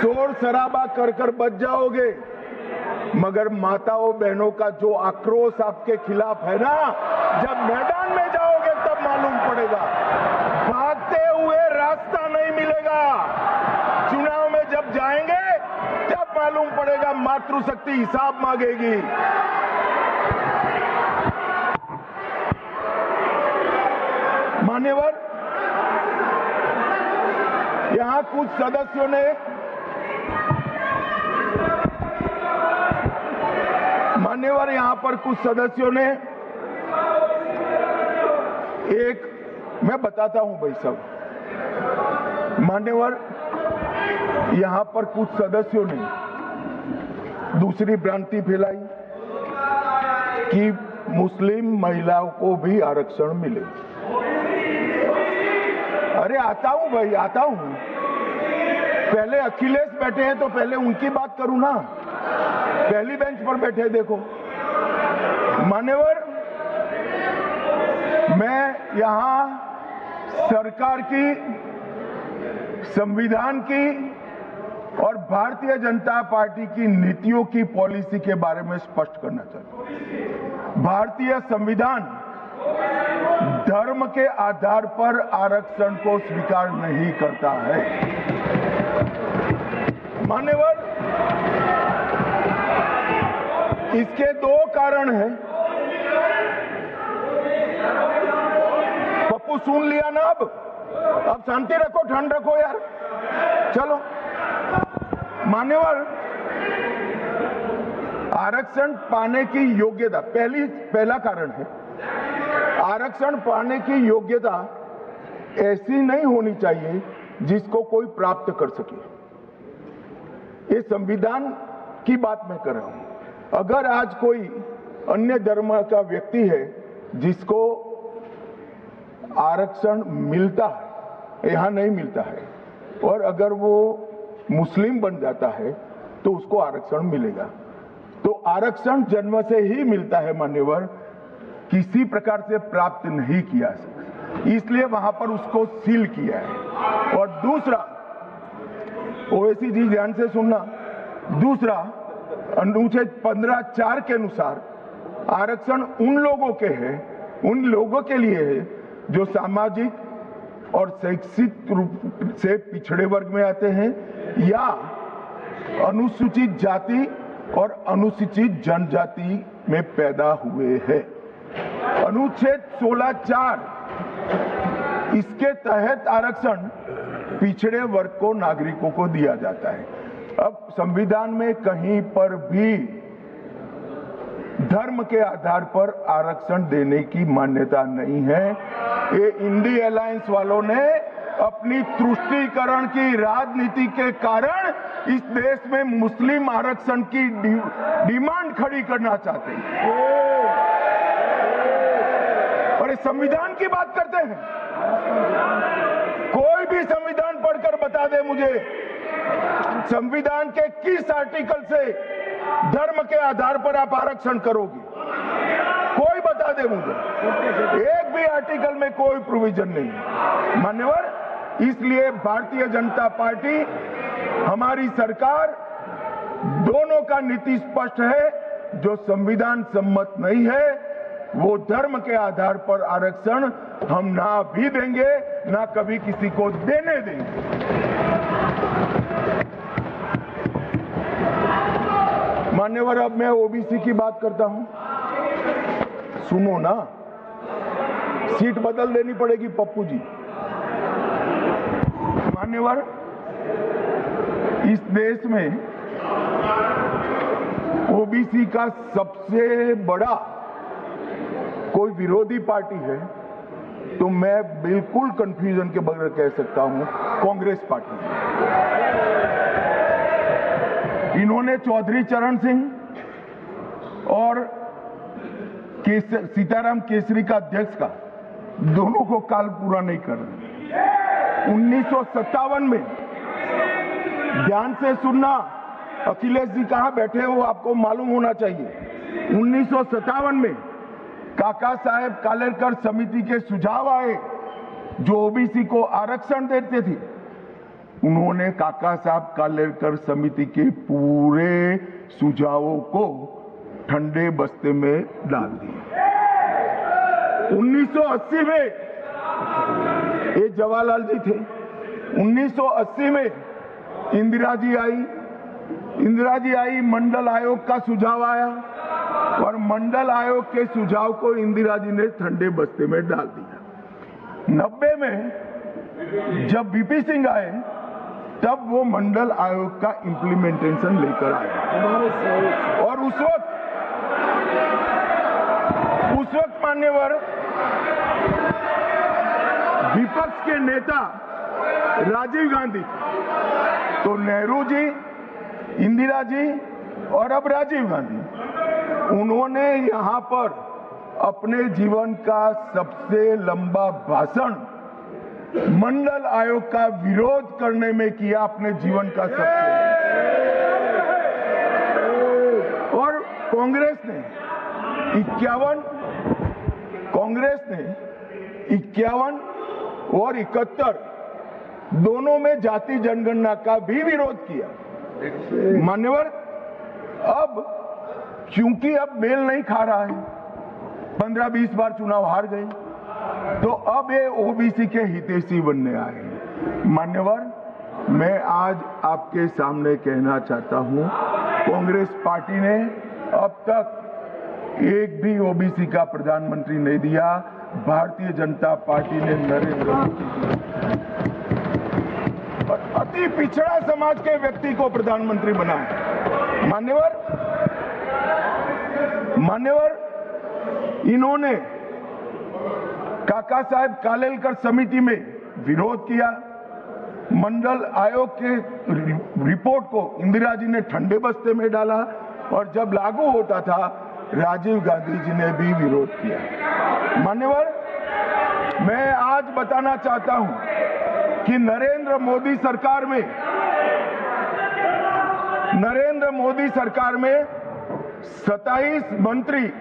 शोर शराबा कर बच जाओगे, मगर माताओं बहनों का जो आक्रोश आपके खिलाफ है ना, जब मैदान में जाओगे तब मालूम पड़ेगा। भागते हुए रास्ता नहीं मिलेगा। चुनाव में जब जाएंगे तब मालूम पड़ेगा, मातृशक्ति हिसाब मांगेगी। मान्यवर, यहां कुछ सदस्यों ने मैं बताता हूं भाई साहब। मान्यवर, यहां पर कुछ सदस्यों ने दूसरी भ्रांति फैलाई कि मुस्लिम महिलाओं को भी आरक्षण मिले। अरे आता हूं भाई, आता हूं। पहले अखिलेश बैठे हैं तो पहले उनकी बात करूं ना। पहली बेंच पर बैठे देखो, मान्यवर, मैं यहां सरकार की, संविधान की और भारतीय जनता पार्टी की नीतियों की पॉलिसी के बारे में स्पष्ट करना चाहता हूं। भारतीय संविधान धर्म के आधार पर आरक्षण को स्वीकार नहीं करता है। मान्यवर, इसके दो कारण हैं। पप्पू सुन लिया ना? अब शांति रखो, ठंड रखो यार, चलो। मान्यवर, आरक्षण पाने की योग्यता पहला कारण है। आरक्षण पाने की योग्यता ऐसी नहीं होनी चाहिए जिसको कोई प्राप्त कर सके। ये संविधान की बात मैं कर रहा हूं। अगर आज कोई अन्य धर्म का व्यक्ति है जिसको आरक्षण मिलता है, यहां नहीं मिलता है, और अगर वो मुस्लिम बन जाता है तो उसको आरक्षण मिलेगा। तो आरक्षण जन्म से ही मिलता है मान्यवर, किसी प्रकार से प्राप्त नहीं किया, इसलिए वहां पर उसको सील किया है। और दूसरा, ओवैसी जी ध्यान से सुनना, दूसरा अनुच्छेद 15(4) के अनुसार आरक्षण उन लोगों के है, उन लोगों के लिए है जो सामाजिक और शैक्षिक रूप से पिछड़े वर्ग में आते हैं या अनुसूचित जाति और अनुसूचित जनजाति में पैदा हुए हैं। अनुच्छेद 16(4) इसके तहत आरक्षण पिछड़े वर्ग को, नागरिकों को दिया जाता है। अब संविधान में कहीं पर भी धर्म के आधार पर आरक्षण देने की मान्यता नहीं है। ये इंडी अलायंस वालों ने अपनी तुष्टीकरण की राजनीति के कारण इस देश में मुस्लिम आरक्षण की डिमांड खड़ी करना चाहते हैं, और इस संविधान की बात करते हैं। कोई भी संविधान पढ़कर बता दे मुझे, संविधान के किस आर्टिकल से धर्म के आधार पर आप आरक्षण करोगे? कोई बता दे मुझे। एक भी आर्टिकल में कोई प्रोविजन नहीं है मान्यवर। इसलिए भारतीय जनता पार्टी, हमारी सरकार, दोनों का नीति स्पष्ट है। जो संविधान सम्मत नहीं है वो धर्म के आधार पर आरक्षण हम ना भी देंगे, ना कभी किसी को देने देंगे। मान्यवर, अब मैं ओबीसी की बात करता हूं, सुनो ना। सीट बदल देनी पड़ेगी पप्पू जी। मान्यवर, इस देश में ओबीसी का सबसे बड़ा कोई विरोधी पार्टी है तो मैं बिल्कुल कंफ्यूजन के बगैर कह सकता हूं, कांग्रेस पार्टी। इन्होंने चौधरी चरण सिंह और सीताराम केसरी का अध्यक्ष का, दोनों को काल पूरा नहीं कर रहे। 1957 में, ध्यान से सुनना, अखिलेश जी कहां बैठे हो आपको मालूम होना चाहिए। 1957 में काका साहेब कालेलकर समिति के सुझाव आए जो ओबीसी को आरक्षण देते थे। उन्होंने काका साहब कालेलकर समिति के पूरे सुझावों को ठंडे बस्ते में डाल दिया। 1980 में, ये जवाहरलाल जी थे, 1980 में इंदिरा जी आई, मंडल आयोग का सुझाव आया और मंडल आयोग के सुझाव को इंदिरा जी ने ठंडे बस्ते में डाल दिया। 90 में जब वीपी सिंह आए तब वो मंडल आयोग का इंप्लीमेंटेशन लेकर आए, और उस वक्त मान्यवर विपक्ष के नेता राजीव गांधी, तो नेहरू जी, इंदिरा जी और अब राजीव गांधी, उन्होंने यहां पर अपने जीवन का सबसे लंबा भाषण मंडल आयोग का विरोध करने में किया, अपने जीवन का सबसे। और कांग्रेस ने 51 कांग्रेस ने 51 और 71 दोनों में जाति जनगणना का भी विरोध किया। मान्यवर, अब क्योंकि अब मेल नहीं खा रहा है, 15-20 बार चुनाव हार गए, तो अब ये ओबीसी के हितैषी बनने आए हैं। मान्यवर, मैं आज आपके सामने कहना चाहता हूं, कांग्रेस पार्टी ने अब तक एक भी ओबीसी का प्रधानमंत्री नहीं दिया। भारतीय जनता पार्टी ने नरेंद्र मोदी और अति पिछड़ा समाज के व्यक्ति को प्रधानमंत्री बनाया। मान्यवर, इन्होंने काका साहेब कालेलकर समिति में विरोध किया। मंडल आयोग के रिपोर्ट को इंदिरा जी ने ठंडे बस्ते में डाला और जब लागू होता था राजीव गांधी जी ने भी विरोध किया। मान्यवर, मैं आज बताना चाहता हूं कि नरेंद्र मोदी सरकार में 27 मंत्री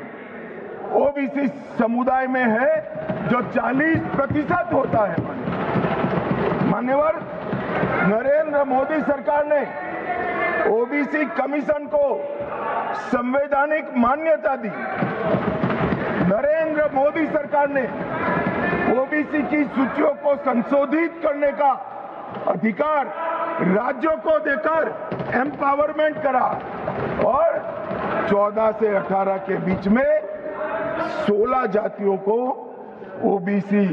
ओबीसी समुदाय में है, जो 40% होता है। मान्यवर, नरेंद्र मोदी सरकार ने ओबीसी कमीशन को संवैधानिक मान्यता दी। नरेंद्र मोदी सरकार ने ओबीसी की सूचियों को संशोधित करने का अधिकार राज्यों को देकर एम्पावरमेंट करा और 14 से 18 के बीच में 16 जातियों को ओबीसी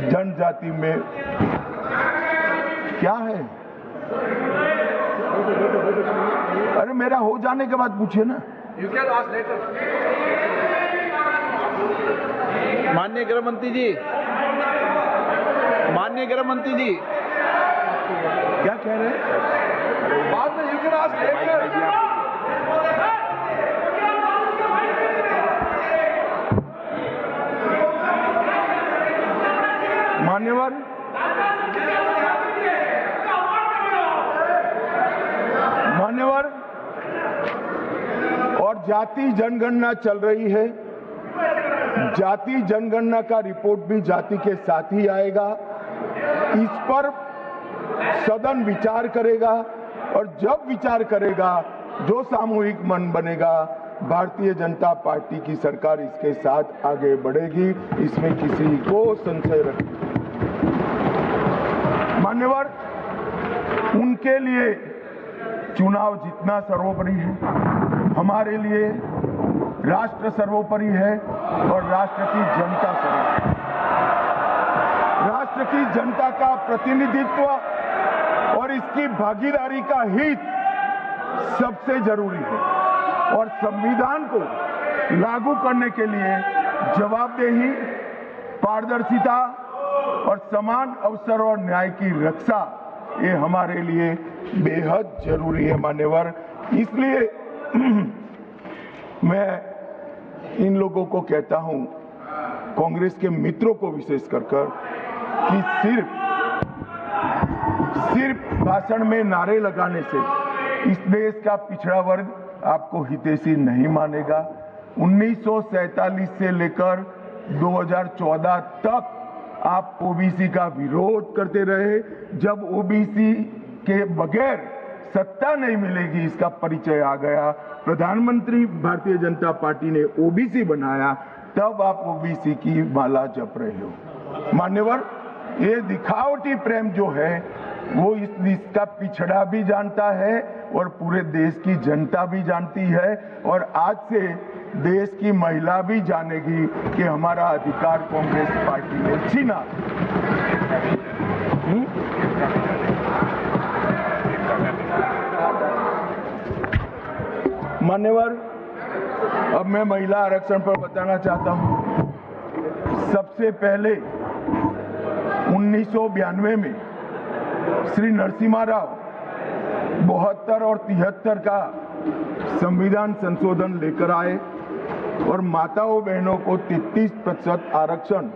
जनजाति में क्या है। अरे मेरा हो जाने के बाद पूछिए ना। माननीय गृह मंत्री जी, क्या कह रहे हैं? बाद में यू कैन आस्क लेटर। मान्यवर, और जाति जनगणना चल रही है। जाति जनगणना का रिपोर्ट भी जाति के साथ ही आएगा। इस पर सदन विचार करेगा और जब विचार करेगा, जो सामूहिक मन बनेगा, भारतीय जनता पार्टी की सरकार इसके साथ आगे बढ़ेगी। इसमें किसी को संशय रखने। मान्यवर, उनके लिए चुनाव जीतना सर्वोपरि है, हमारे लिए राष्ट्र सर्वोपरि है और राष्ट्र की जनता सर्वोपरि। राष्ट्र की जनता का प्रतिनिधित्व और इसकी भागीदारी का हित सबसे जरूरी है और संविधान को लागू करने के लिए जवाबदेही, पारदर्शिता और समान अवसर और न्याय की रक्षा, ये हमारे लिए बेहद जरूरी है। मान्यवर, इसलिए मैं इन लोगों को कहता हूं, कांग्रेस के मित्रों को विशेष कर कि सिर्फ भाषण में नारे लगाने से इस देश का पिछड़ा वर्ग आपको हितैषी नहीं मानेगा। 1947 से लेकर 2014 तक आप ओबीसी का विरोध करते रहे। जब ओबीसी के बगैर सत्ता नहीं मिलेगी, इसका परिचय आ गया। प्रधानमंत्री भारतीय जनता पार्टी ने ओबीसी बनाया, तब आप ओबीसी की माला जप रहे हो। मान्यवर, ये दिखावटी प्रेम जो है वो इसका पिछड़ा भी जानता है और पूरे देश की जनता भी जानती है और आज से देश की महिला भी जानेगी कि हमारा अधिकार कांग्रेस पार्टी ने छीना। मान्यवर, अब मैं महिला आरक्षण पर बताना चाहता हूं। सबसे पहले 1992 में श्री नरसिम्हा राव 72 और 73 का संविधान संशोधन लेकर आए और माताओं बहनों को 33% आरक्षण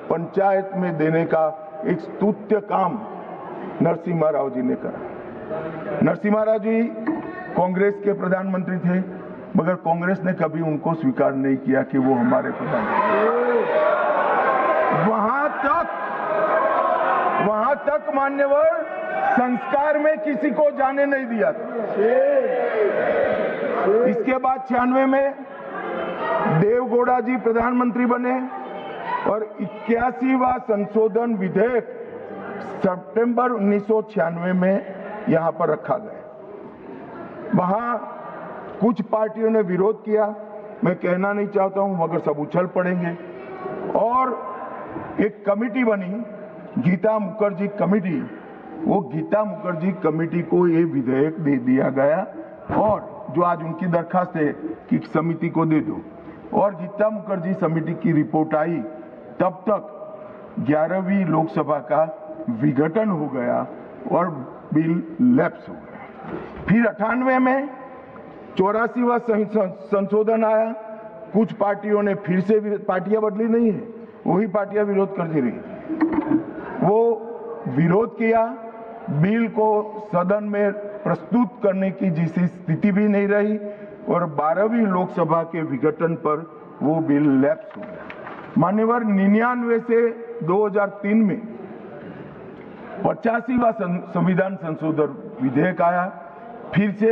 पंचायत में देने का एक स्तुत्य काम नरसिम्हा राव जी ने करा। नरसिम्हा राव जी कांग्रेस के प्रधानमंत्री थे। मगर कांग्रेस ने कभी उनको स्वीकार नहीं किया कि वो हमारे प्रधानमंत्री। वहां तक मान्यवर संस्कार में किसी को जाने नहीं दिया था। इसके बाद 96 में देवगौड़ा जी प्रधानमंत्री बने और 81वां संशोधन विधेयक सितंबर 1996 में यहां पर रखा गया। वहां कुछ पार्टियों ने विरोध किया, मैं कहना नहीं चाहता हूं मगर सब उछल पड़ेंगे, और एक कमेटी बनी गीता मुखर्जी कमेटी। वो गीता मुखर्जी कमेटी को ये विधेयक दे दिया गया और जो आज उनकी दरखास्त है कि समिति को दे दो, और गीता मुखर्जी समिति की रिपोर्ट आई तब तक 11वीं लोकसभा का विघटन हो गया और बिल लैप्स हो गया। फिर 98 में 84वां संशोधन आया। कुछ पार्टियों ने फिर से, पार्टियां बदली नहीं है, वही पार्टियां विरोध करती रही। वो विरोध किया, बिल को सदन में प्रस्तुत करने की जैसी स्थिति भी नहीं रही और 12वीं लोकसभा के विघटन पर वो बिल लैप्स हो गया। मान्यवर 99 से 2003 में 85वां संविधान संशोधन विधेयक आया, फिर से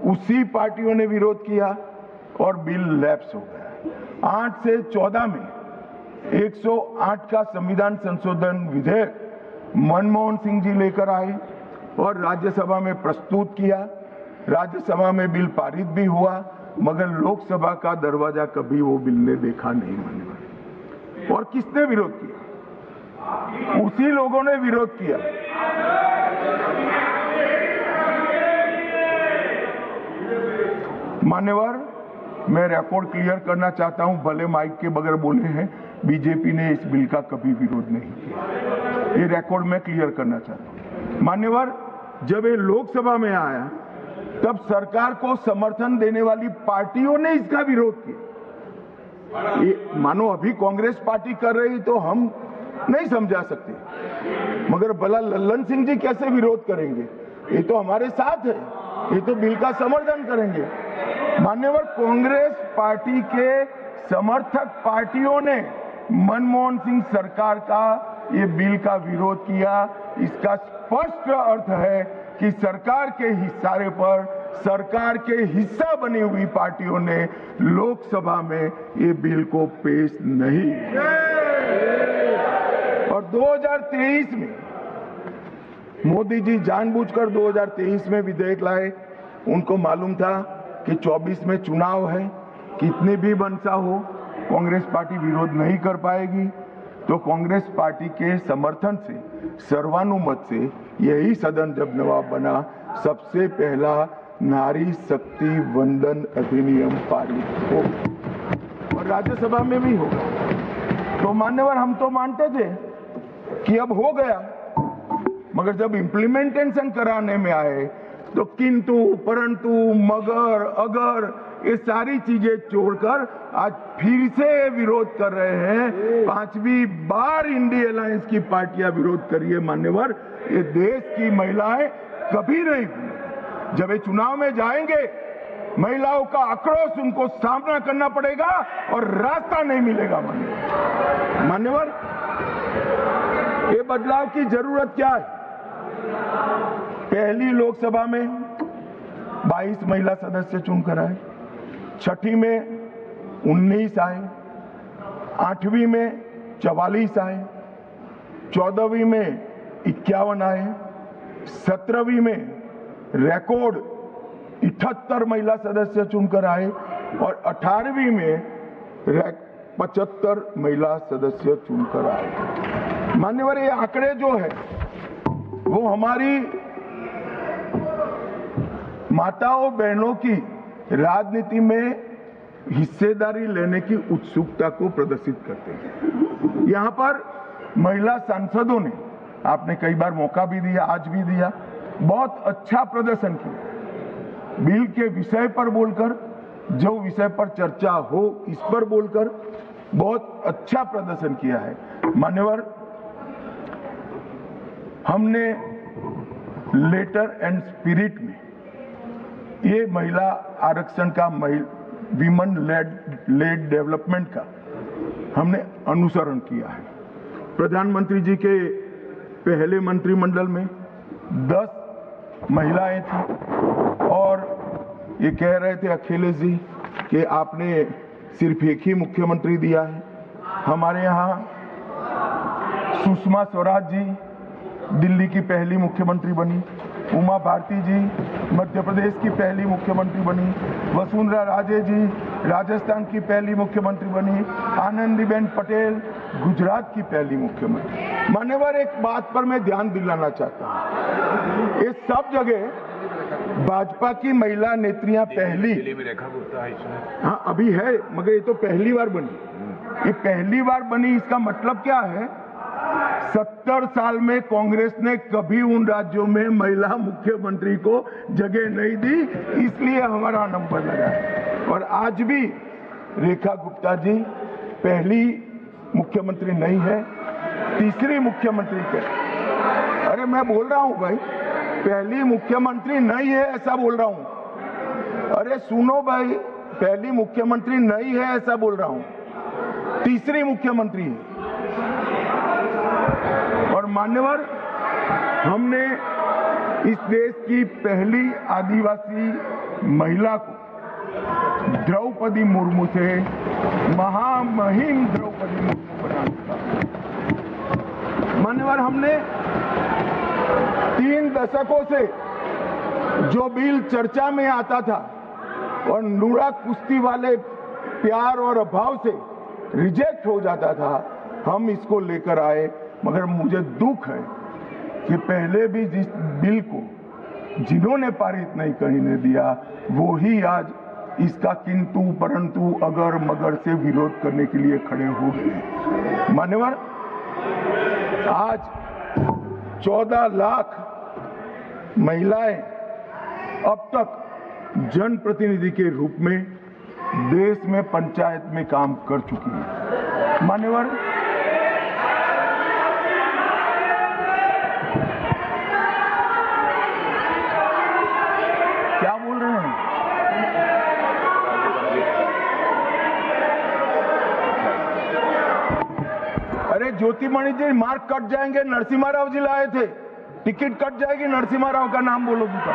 उसी पार्टियों ने विरोध किया और बिल लैप्स हो गया। 8 से 14 में 108 का संविधान संशोधन विधेयक मनमोहन सिंह जी लेकर आए और राज्यसभा में प्रस्तुत किया। राज्यसभा में बिल पारित भी हुआ मगर लोकसभा का दरवाजा कभी वो बिल ने देखा नहीं। मान्यवर, और किसने विरोध किया? उसी लोगों ने विरोध किया। मान्यवर, मैं रिकॉर्ड क्लियर करना चाहता हूं, भले माइक के बगैर बोले हैं, बीजेपी ने इस बिल का कभी विरोध नहीं किया। ये रिकॉर्ड में क्लियर करना चाहता हूं। मान्यवर, जब ये लोकसभा में आया तब सरकार को समर्थन देने वाली पार्टियों ने इसका विरोध किया। ये मानो अभी कांग्रेस पार्टी कर रही तो हम नहीं समझा सकते, मगर भला लल्लन सिंह जी कैसे विरोध करेंगे? ये तो हमारे साथ है, ये तो बिल का समर्थन करेंगे। मान्यवर, कांग्रेस पार्टी के समर्थक पार्टियों ने मनमोहन सिंह सरकार का ये बिल का विरोध किया। इसका स्पष्ट अर्थ है कि सरकार के इशारे पर सरकार के हिस्सा बनी हुई पार्टियों ने लोकसभा में ये बिल को पेश नहीं किया। और 2023 में मोदी जी जानबूझकर 2023 में विधेयक लाए। उनको मालूम था कि 24 में चुनाव है, कितनी भी मनसा हो कांग्रेस पार्टी विरोध नहीं कर पाएगी, तो कांग्रेस पार्टी के समर्थन से सर्वानुमत से यही सदन जब नवाब बना, सबसे पहला नारी शक्ति वंदन अधिनियम पारित हो और राज्यसभा में भी होगा। तो मान्यवर, हम तो मानते थे कि अब हो गया, मगर जब इम्प्लीमेंटेशन कराने में आए तो किंतु परंतु मगर अगर ये सारी चीजें छोड़कर आज फिर से विरोध कर रहे हैं। 5वीं बार इंडिया अलायंस की पार्टियां विरोध करिए। मान्यवर, ये देश की महिलाएं कभी नहीं भूलेंगी। जब ये चुनाव में जाएंगे महिलाओं का आक्रोश उनको सामना करना पड़ेगा और रास्ता नहीं मिलेगा। मान्यवर, ये बदलाव की जरूरत क्या है? पहली लोकसभा में 22 महिला सदस्य चुनकर आए, छठी में 19 आए, 8वीं में 44 आए, 14वीं में 51 आए, 17वीं में रिकॉर्ड 78 महिला सदस्य चुनकर आए और 18वीं में 75 महिला सदस्य चुनकर आए। मान्यवर, ये आंकड़े जो है वो हमारी माताओं बहनों की राजनीति में हिस्सेदारी लेने की उत्सुकता को प्रदर्शित करते हैं। यहाँ पर महिला सांसदों ने, आपने कई बार मौका भी दिया, आज भी दिया, बहुत अच्छा प्रदर्शन किया। बिल के विषय पर बोलकर, जो विषय पर चर्चा हो इस पर बोलकर बहुत अच्छा प्रदर्शन किया है। मान्यवर, हमने लेटर एंड स्पिरिट में ये महिला आरक्षण का विमेन लेड डेवलपमेंट का हमने अनुसरण किया है। प्रधानमंत्री जी के पहले मंत्रिमंडल में 10 महिलाएं थी और ये कह रहे थे अखिलेश जी कि आपने सिर्फ एक ही मुख्यमंत्री दिया है। हमारे यहाँ सुषमा स्वराज जी दिल्ली की पहली मुख्यमंत्री बनी, उमा भारती जी मध्य प्रदेश की पहली मुख्यमंत्री बनी, वसुंधरा राजे जी राजस्थान की पहली मुख्यमंत्री बनी, आनंदीबेन पटेल गुजरात की पहली मुख्यमंत्री। मान्यवर, एक बात पर मैं ध्यान दिलाना चाहता हूँ, ये सब जगह भाजपा की महिला नेत्रियां पहली, हाँ अभी है, मगर ये तो पहली बार बनी। ये पहली बार बनी, इसका मतलब क्या है? 70 साल में कांग्रेस ने कभी उन राज्यों में महिला मुख्यमंत्री को जगह नहीं दी, इसलिए हमारा नंबर लगा है। और आज भी रेखा गुप्ता जी पहली मुख्यमंत्री नहीं है, तीसरी मुख्यमंत्री के। अरे मैं बोल रहा हूं भाई, पहली मुख्यमंत्री नहीं है ऐसा बोल रहा हूं। अरे सुनो भाई, पहली मुख्यमंत्री नहीं है ऐसा बोल रहा हूं, तीसरी मुख्यमंत्री है। और मान्यवर, हमने इस देश की पहली आदिवासी महिला को द्रौपदी मुर्मू से महामहिम द्रौपदी मुर्मू बना दिया। मान्यवर, हमने 3 दशकों से जो बिल चर्चा में आता था और नूरा कुश्ती वाले प्यार और अभाव से रिजेक्ट हो जाता था, हम इसको लेकर आए। मगर मुझे दुख है कि पहले भी जिस बिल को जिन्होंने पारित नहीं करने दिया, वो ही आज इसका किंतु परंतु अगर मगर से विरोध करने के लिए खड़े हो गए। मान्यवर, आज 14 लाख महिलाएं अब तक जनप्रतिनिधि के रूप में देश में पंचायत में काम कर चुकी हैं। मान्यवर, क्या बोल रहे हैं? अरे ज्योतिमणि जी, मार्क कट जाएंगे, नरसिम्हा राव जी लाए थे, टिकट कट जाएगी, नरसिम्हा राव का नाम बोलो दूसरा।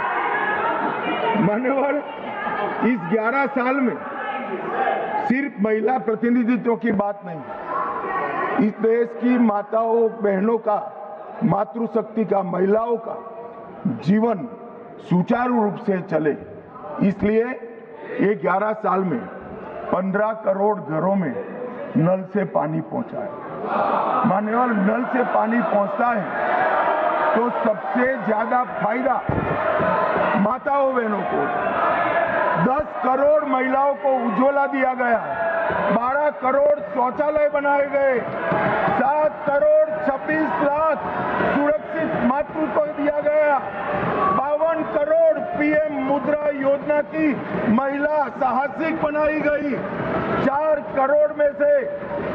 मान्यवर, इस 11 साल में सिर्फ महिला प्रतिनिधित्व की बात नहीं, इस देश की माताओं बहनों का, मातृशक्ति का, महिलाओं का जीवन सुचारू रूप से चले, इसलिए ये 11 साल में 15 करोड़ घरों में नल से पानी पहुंचा है। मान्यवर, नल से पानी पहुंचता है तो सबसे ज्यादा फायदा माताओं बहनों को। 10 करोड़ महिलाओं को उज्ज्वला दिया गया, 12 करोड़ शौचालय बनाए गए, 7 करोड़ 26 लाख सुरक्षित मातृत्व दिया गया, 52 करोड़ पीएम मुद्रा योजना की महिला साहसिक बनाई गई, 4 करोड़ में से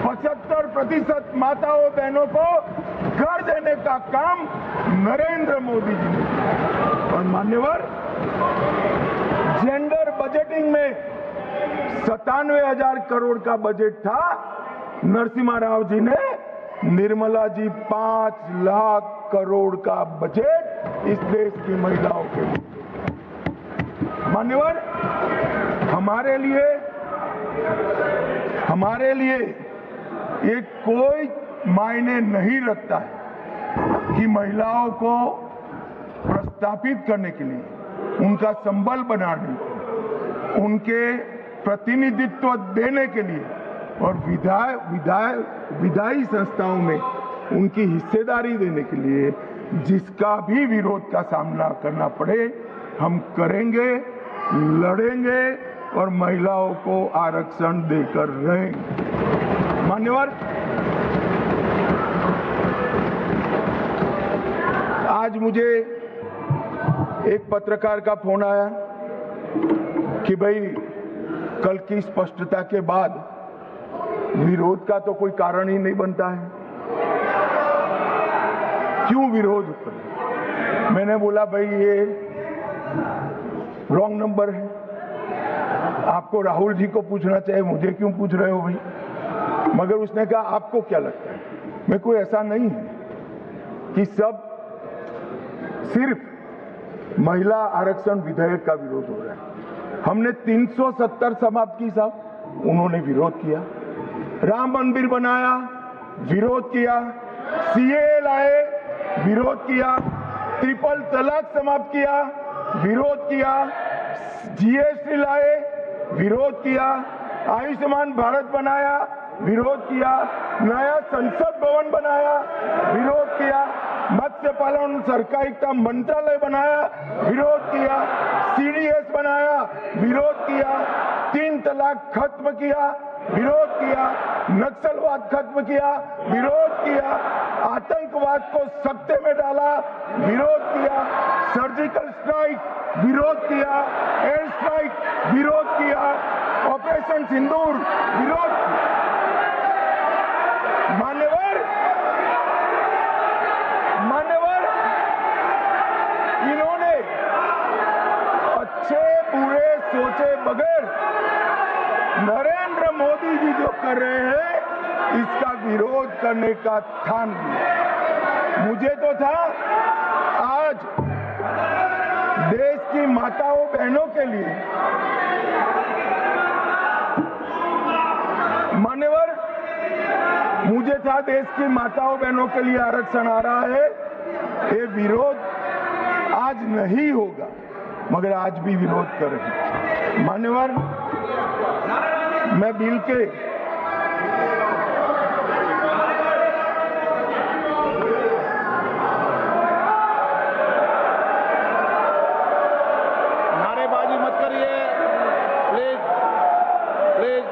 75% माताओं बहनों को घर देने का काम नरेंद्र मोदी जी ने किया। और मान्यवर, जेंडर बजटिंग में 97,000 करोड़ का बजट था, नरसिम्हा राव जी ने, निर्मला जी 5 लाख करोड़ का बजट इस देश की महिलाओं के लिए। मान्यवर, हमारे लिए ये कोई मायने नहीं रखता है कि महिलाओं को प्रस्थापित करने के लिए, उनका संबल बनाने, उनके प्रतिनिधित्व देने के लिए और विधायी संस्थाओं में उनकी हिस्सेदारी देने के लिए जिसका भी विरोध का सामना करना पड़े, हम करेंगे, लड़ेंगे और महिलाओं को आरक्षण देकर रहेंगे। मान्यवर, आज मुझे एक पत्रकार का फोन आया कि भाई कल की स्पष्टता के बाद विरोध का तो कोई कारण ही नहीं बनता है, क्यों विरोध करें? मैंने बोला भाई ये रॉन्ग नंबर है। आपको राहुल जी को पूछना चाहिए, मुझे क्यों पूछ रहे हो भाई? मगर उसने कहा आपको क्या लगता है? मैं कोई ऐसा नहीं है कि सब सिर्फ महिला आरक्षण विधेयक का विरोध हो रहा है। हमने 370 समाप्त की साहब, उन्होंने विरोध किया। राम मंदिर बनाया, विरोध किया। सीए लाए, विरोध किया। ट्रिपल तलाक समाप्त किया, विरोध किया। जीएसटी लाए, विरोध किया। आयुष्मान भारत बनाया, विरोध किया। नया संसद भवन बनाया, विरोध किया। मत्स्य पालन सहकारिता मंत्रालय बनाया, विरोध किया। सीडीएस बनाया, विरोध किया। 3 तलाक खत्म किया, विरोध किया। नक्सलवाद खत्म किया, विरोध किया। आतंकवाद को सत्ते में डाला, विरोध किया। सर्जिकल स्ट्राइक, विरोध किया। एयर स्ट्राइक, विरोध किया। ऑपरेशन सिंदूर, विरोध किया। मान्यवर, इन्होंने अच्छे बुरे सोचे बगैर नरेंद्र मोदी जी जो कर रहे हैं इसका विरोध करने का ठान लिया। मुझे तो था आज देश की माताओं बहनों के लिए, मान्यवर, मुझे था देश की माताओं बहनों के लिए आरक्षण आ रहा है, ये विरोध आज नहीं होगा, मगर आज भी विरोध कर रहे हैं। मान्यवर, मैं बिल के नारेबाजी मत करिए प्लीज, प्लीज।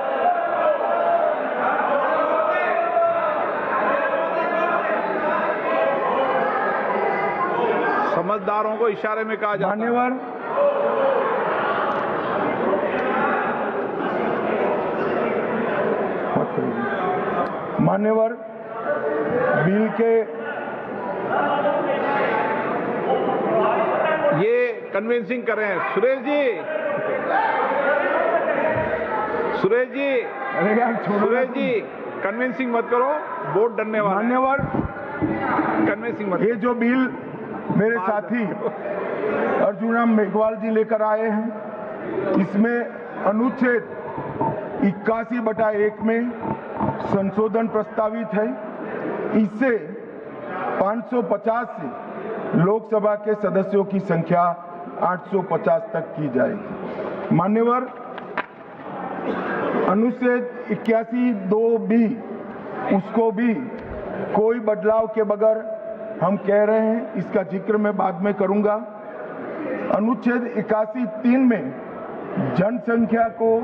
समझदारों को इशारे में कहा जाता है। मान्यवर, मान्यवर, बिल के ये कन्विंसिंग कर रहे हैं। सुरेश जी, सुरेश जी, अरे यार छोड़ो। सुरेश जी, कन्विंसिंग मत करो, वोट डरने वाला है। मान्यवर, कन्विंसिंग मत ये जो बिल मेरे साथी अर्जुन मेघवाल जी लेकर आए हैं, इसमें अनुच्छेद 81/1 में संशोधन प्रस्तावित है। इससे 550 से लोकसभा के सदस्यों की संख्या 850 तक की जाएगी। मान्यवर, अनुच्छेद 81(2)(b) उसको भी कोई बदलाव के बगैर हम कह रहे हैं, इसका जिक्र मैं बाद में करूंगा। अनुच्छेद 81(3) में जनसंख्या को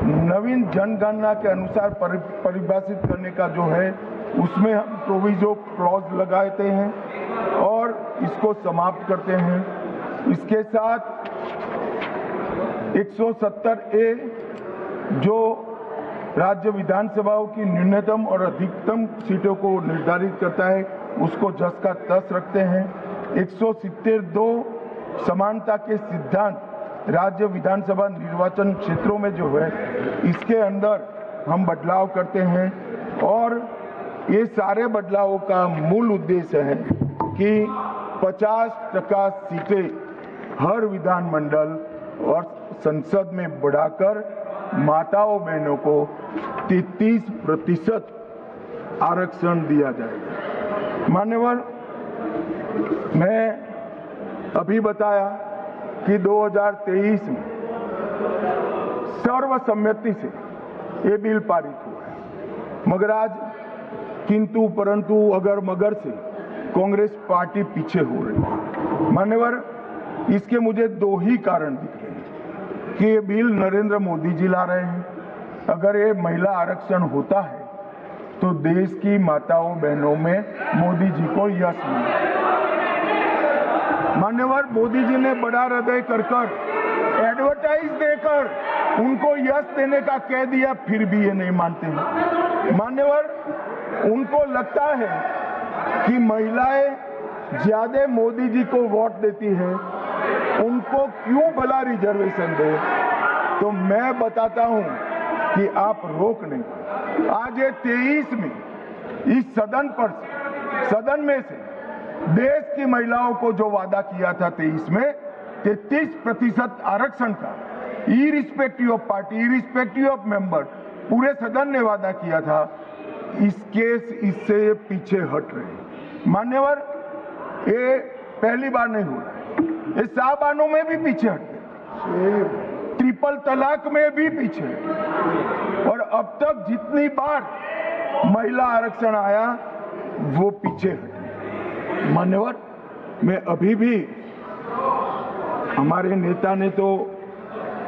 नवीन जनगणना के अनुसार परिभाषित करने का जो है, उसमें हम प्रोविजो क्लॉज लगाते हैं और इसको समाप्त करते हैं। इसके साथ 170A जो राज्य विधानसभाओं की न्यूनतम और अधिकतम सीटों को निर्धारित करता है, उसको जस का तस रखते हैं। 170(2) समानता के सिद्धांत राज्य विधानसभा निर्वाचन क्षेत्रों में जो है, इसके अंदर हम बदलाव करते हैं। और ये सारे बदलावों का मूल उद्देश्य है कि 50% सीटें हर विधानमंडल और संसद में बढ़ाकर माताओं बहनों को 33% आरक्षण दिया जाएगा। मान्यवर, मैं अभी बताया कि 2023 में सर्वसम्मति से ये बिल पारित हुआ है, मगर आज किंतु परंतु अगर मगर से कांग्रेस पार्टी पीछे हो रही है। मान्यवर, इसके मुझे 2 ही कारण दिख रहे हैं कि ये बिल नरेंद्र मोदी जी ला रहे हैं। अगर ये महिला आरक्षण होता है तो देश की माताओं बहनों में मोदी जी को यश मिलेगा। मान्यवर, मोदी जी ने बड़ा हृदय कर एडवर्टाइज देकर उनको यश देने का कह दिया, फिर भी ये नहीं मानते हैं। मान्यवर, उनको लगता है कि महिलाएं ज्यादा मोदी जी को वोट देती है, उनको क्यों भला रिजर्वेशन दे। तो मैं बताता हूं कि आप रोक नहीं। आज ये 23 में इस सदन में से देश की महिलाओं को जो वादा किया था 23 में कि 30% आरक्षण का irrespective of party, irrespective of member, पूरे सदन ने वादा किया था, इससे पीछे हट रहे। मान्यवर, ये पहली बार नहीं हुआ, ये साहबानों में भी पीछे हट गए, ट्रिपल तलाक में भी पीछे, और अब तक जितनी बार महिला आरक्षण आया वो पीछे हटे। मान्यवर, मैं अभी भी, हमारे नेता ने तो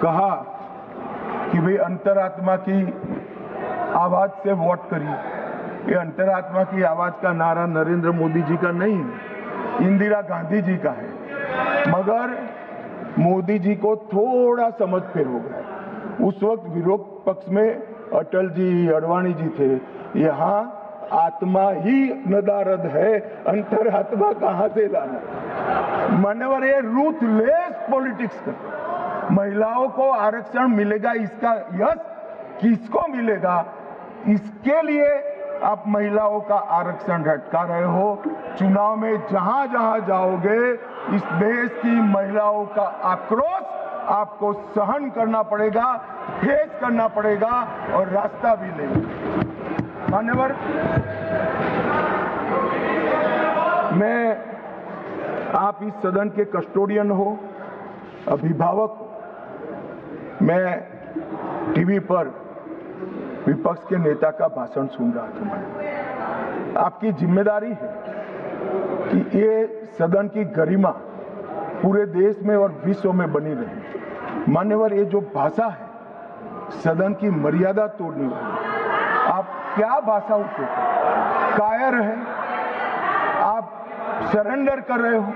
कहा कि भाई अंतरात्मा की आवाज से वोट करिए। ये अंतरात्मा की आवाज का नारा नरेंद्र मोदी जी का नहीं है, इंदिरा गांधी जी का है, मगर मोदी जी को थोड़ा समझ फेर हो गया। उस वक्त विरोध पक्ष में अटल जी, अडवाणी जी थे। यहाँ आत्मा ही नदारद है, अंतरात्मा कहां से लाना। मान्यवर, ये रूथलेस पॉलिटिक्स करते। महिलाओं को आरक्षण मिलेगा, इसका यश किसको मिलेगा, इसके लिए आप महिलाओं का आरक्षण हटका रहे हो। चुनाव में जहां जहां जाओगे, इस देश की महिलाओं का आक्रोश आपको सहन करना पड़ेगा, फेस करना पड़ेगा, और रास्ता भी नहीं। मान्यवर, मैं, आप इस सदन के कस्टोडियन हो, अभिभावक हो। मैं टीवी पर विपक्ष के नेता का भाषण सुन रहा था। आपकी जिम्मेदारी है कि ये सदन की गरिमा पूरे देश में और विश्व में बनी रहे। मान्यवर, ये जो भाषा है सदन की मर्यादा तोड़ने वाली, आप क्या भाषा उपयोग, कायर है, आप सरेंडर कर रहे हो,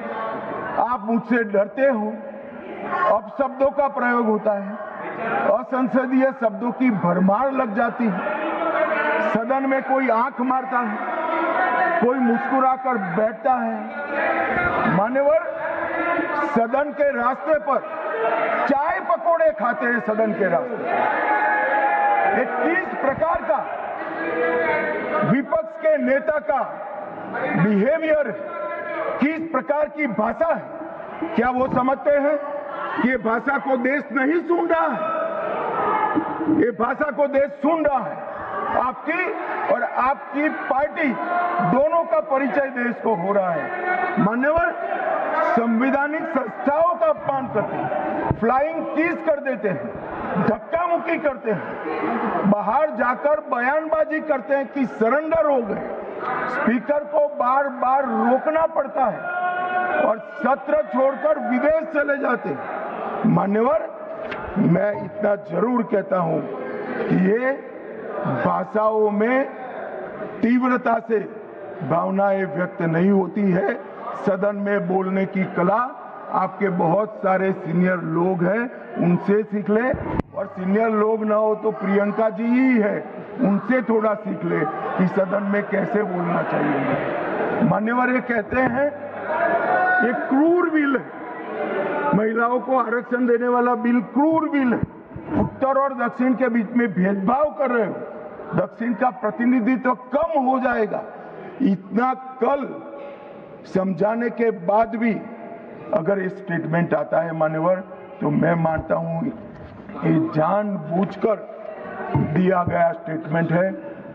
आप मुझसे डरते हो, अपशब्दों का प्रयोग होता है, असंसदीय शब्दों की भरमार लग जाती है, सदन में कोई आंख मारता है, कोई मुस्कुराकर बैठता है। मान्यवर, सदन के रास्ते पर चाय पकोड़े खाते हैं, सदन के रास्ते पर। ये किस प्रकार का विपक्ष के नेता का बिहेवियर है, किस प्रकार की भाषा है। क्या वो समझते हैं कि ये भाषा को देश नहीं सुन रहा है? ये भाषा को देश सुन रहा है। आपकी और आपकी पार्टी दोनों का परिचय देश को हो रहा है। मान्यवर, संवैधानिक संस्थाओं का अपमान करते हैं, फ्लाइंग किस कर देते हैं, धक्का मुक्की करते हैं, बाहर जाकर बयानबाजी करते हैं कि सरेंडर हो गए। स्पीकर को बार बार रोकना पड़ता है और सत्र छोड़कर विदेश चले जाते हैं। मान्यवर, मैं इतना जरूर कहता हूं कि ये भाषाओं में तीव्रता से भावनाएं व्यक्त नहीं होती है। सदन में बोलने की कला आपके बहुत सारे सीनियर लोग हैं, उनसे सीख ले, और सीनियर लोग ना हो तो प्रियंका जी ही है, उनसे थोड़ा सीख ले कि सदन में कैसे बोलना चाहिए। मान्यवर, ये कहते हैं ये क्रूर बिल है, महिलाओं को आरक्षण देने वाला बिल क्रूर बिल है, उत्तर और दक्षिण के बीच में भेदभाव कर रहे हो, दक्षिण का प्रतिनिधित्व कम हो जाएगा। इतना कल समझाने के बाद भी अगर ये स्टेटमेंट आता है मान्यवर, तो मैं मानता हूं ये जानबूझकर दिया गया स्टेटमेंट है।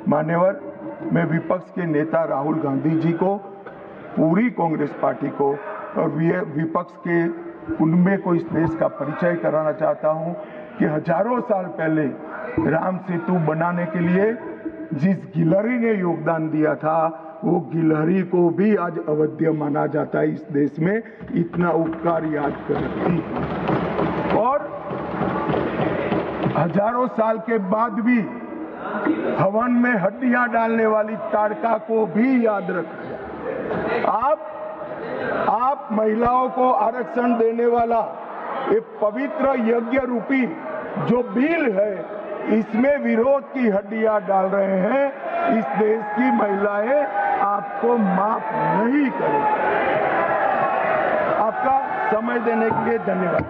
मान्यवर, मैं विपक्ष के नेता राहुल गांधी जी को, पूरी कांग्रेस पार्टी को और विपक्ष के उनमें को इस देश का परिचय कराना चाहता हूं कि हजारों साल पहले राम सेतु बनाने के लिए जिस गिलहरी ने योगदान दिया था, वो गिलहरी को भी आज अवध्य माना जाता है इस देश में। इतना उपकार याद करती, और हजारों साल के बाद भी हवन में हड्डियां डालने वाली ताड़का को भी याद रखा। आप महिलाओं को आरक्षण देने वाला एक पवित्र यज्ञ रूपी जो बिल है, इसमें विरोध की हड्डियां डाल रहे हैं। इस देश की महिलाएं आपको माफ नहीं करेंगी। आपका समय देने के लिए धन्यवाद।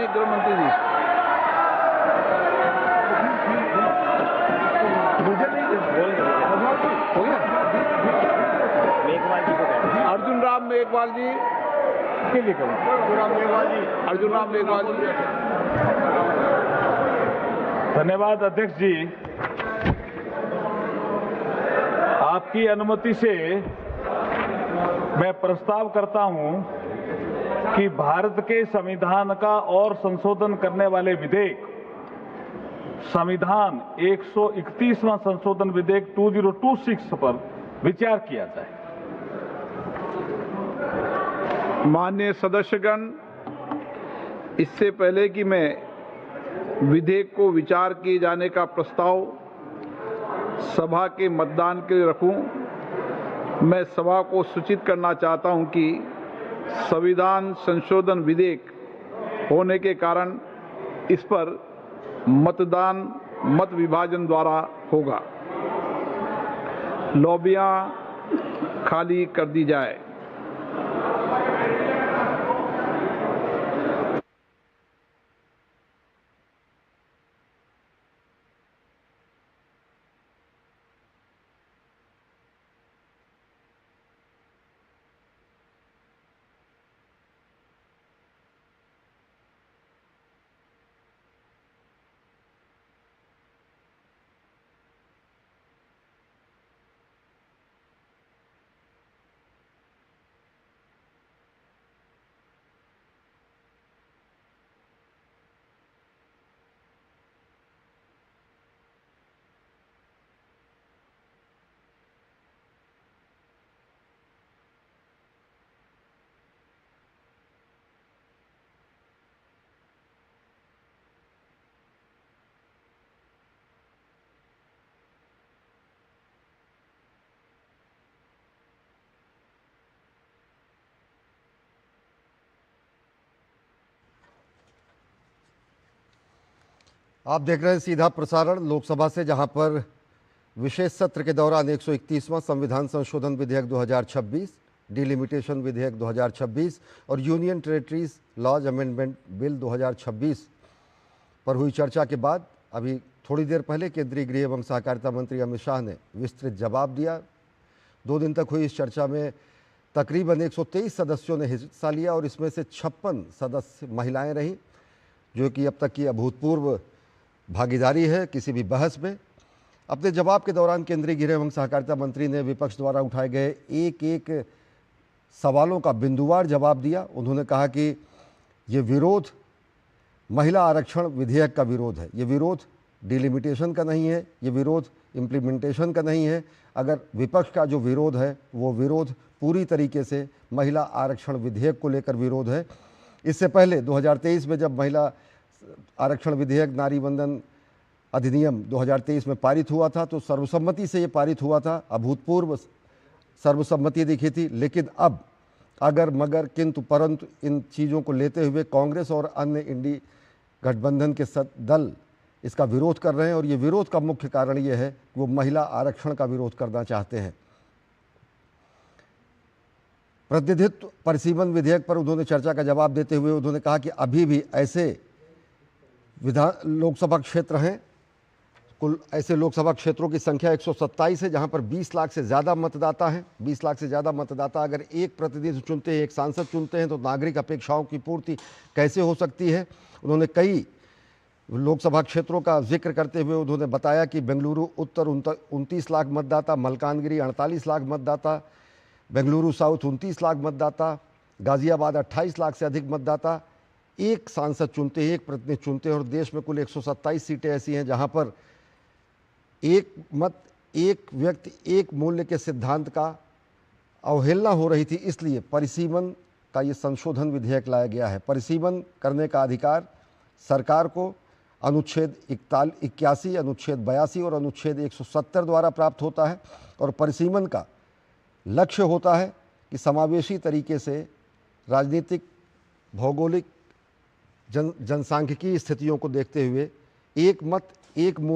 माननीय गृह मंत्री जी। हो गया? अर्जुन राम मेघवाल जी के लिए करूँ। अर्जुन राम मेघवाल जी। धन्यवाद अध्यक्ष जी। आपकी अनुमति से मैं प्रस्ताव करता हूं कि भारत के संविधान का और संशोधन करने वाले विधेयक संविधान 131वां संशोधन विधेयक 2026 पर विचार किया जाए। माननीय सदस्यगण, इससे पहले कि मैं विधेयक को विचार किए जाने का प्रस्ताव सभा के मतदान के लिए रखूं, मैं सभा को सूचित करना चाहता हूं कि संविधान संशोधन विधेयक होने के कारण इस पर मतदान मत विभाजन द्वारा होगा। लॉबियां खाली कर दी जाए। आप देख रहे हैं सीधा प्रसारण लोकसभा से, जहां पर विशेष सत्र के दौरान 131वां संविधान संशोधन विधेयक 2026, डिलिमिटेशन विधेयक 2026 और union territories laws amendment bill 2026 पर हुई चर्चा के बाद अभी थोड़ी देर पहले केंद्रीय गृह एवं सहकारिता मंत्री अमित शाह ने विस्तृत जवाब दिया। 2 दिन तक हुई इस चर्चा में तकरीबन 123 सदस्यों ने हिस्सा लिया और इसमें से 56 सदस्य महिलाएं रहीं, जो कि अब तक की अभूतपूर्व भागीदारी है किसी भी बहस में। अपने जवाब के दौरान केंद्रीय गृह एवं सहकारिता मंत्री ने विपक्ष द्वारा उठाए गए एक एक सवालों का बिंदुवार जवाब दिया। उन्होंने कहा कि ये विरोध महिला आरक्षण विधेयक का विरोध है, ये विरोध डिलिमिटेशन का नहीं है, ये विरोध इम्प्लीमेंटेशन का नहीं है। अगर विपक्ष का जो विरोध है वो विरोध पूरी तरीके से महिला आरक्षण विधेयक को लेकर विरोध है। इससे पहले 2023 में जब महिला आरक्षण विधेयक नारी वंदन अधिनियम 2023 में पारित हुआ था तो सर्वसम्मति से ये पारित हुआ था, अभूतपूर्व सर्वसम्मति दिखी थी। लेकिन अब अगर मगर किंतु परंतु इन चीज़ों को लेते हुए कांग्रेस और अन्य इंडी गठबंधन के दल इसका विरोध कर रहे हैं और ये विरोध का मुख्य कारण ये है कि वो महिला आरक्षण का विरोध करना चाहते हैं। प्रतिनिधित्व परिसीमन विधेयक पर उन्होंने चर्चा का जवाब देते हुए उन्होंने कहा कि अभी भी ऐसे लोकसभा क्षेत्र हैं, कुल ऐसे लोकसभा क्षेत्रों की संख्या 127 है जहां पर 20 लाख से ज़्यादा मतदाता हैं। 20 लाख से ज़्यादा मतदाता अगर एक प्रतिनिधि चुनते हैं, एक सांसद चुनते हैं, तो नागरिक अपेक्षाओं की पूर्ति कैसे हो सकती है। उन्होंने कई लोकसभा क्षेत्रों का जिक्र करते हुए उन्होंने बताया कि बेंगलुरु उत्तर 29 लाख मतदाता, मलकानगिरी 48 लाख मतदाता, बेंगलुरु साउथ 29 लाख मतदाता, गाजियाबाद 28 लाख से अधिक मतदाता एक सांसद चुनते हैं, एक प्रतिनिधि चुनते हैं। और देश में कुल 127 सीटें ऐसी हैं जहां पर एक मत एक व्यक्ति एक मूल्य के सिद्धांत का अवहेलना हो रही थी। इसलिए परिसीमन का ये संशोधन विधेयक लाया गया है। परिसीमन करने का अधिकार सरकार को अनुच्छेद 81, अनुच्छेद 82 और अनुच्छेद 170 द्वारा प्राप्त होता है और परिसीमन का लक्ष्य होता है कि समावेशी तरीके से राजनीतिक, भौगोलिक, जनसांख्यिकीय स्थितियों को देखते हुए एक मत एक मूल्य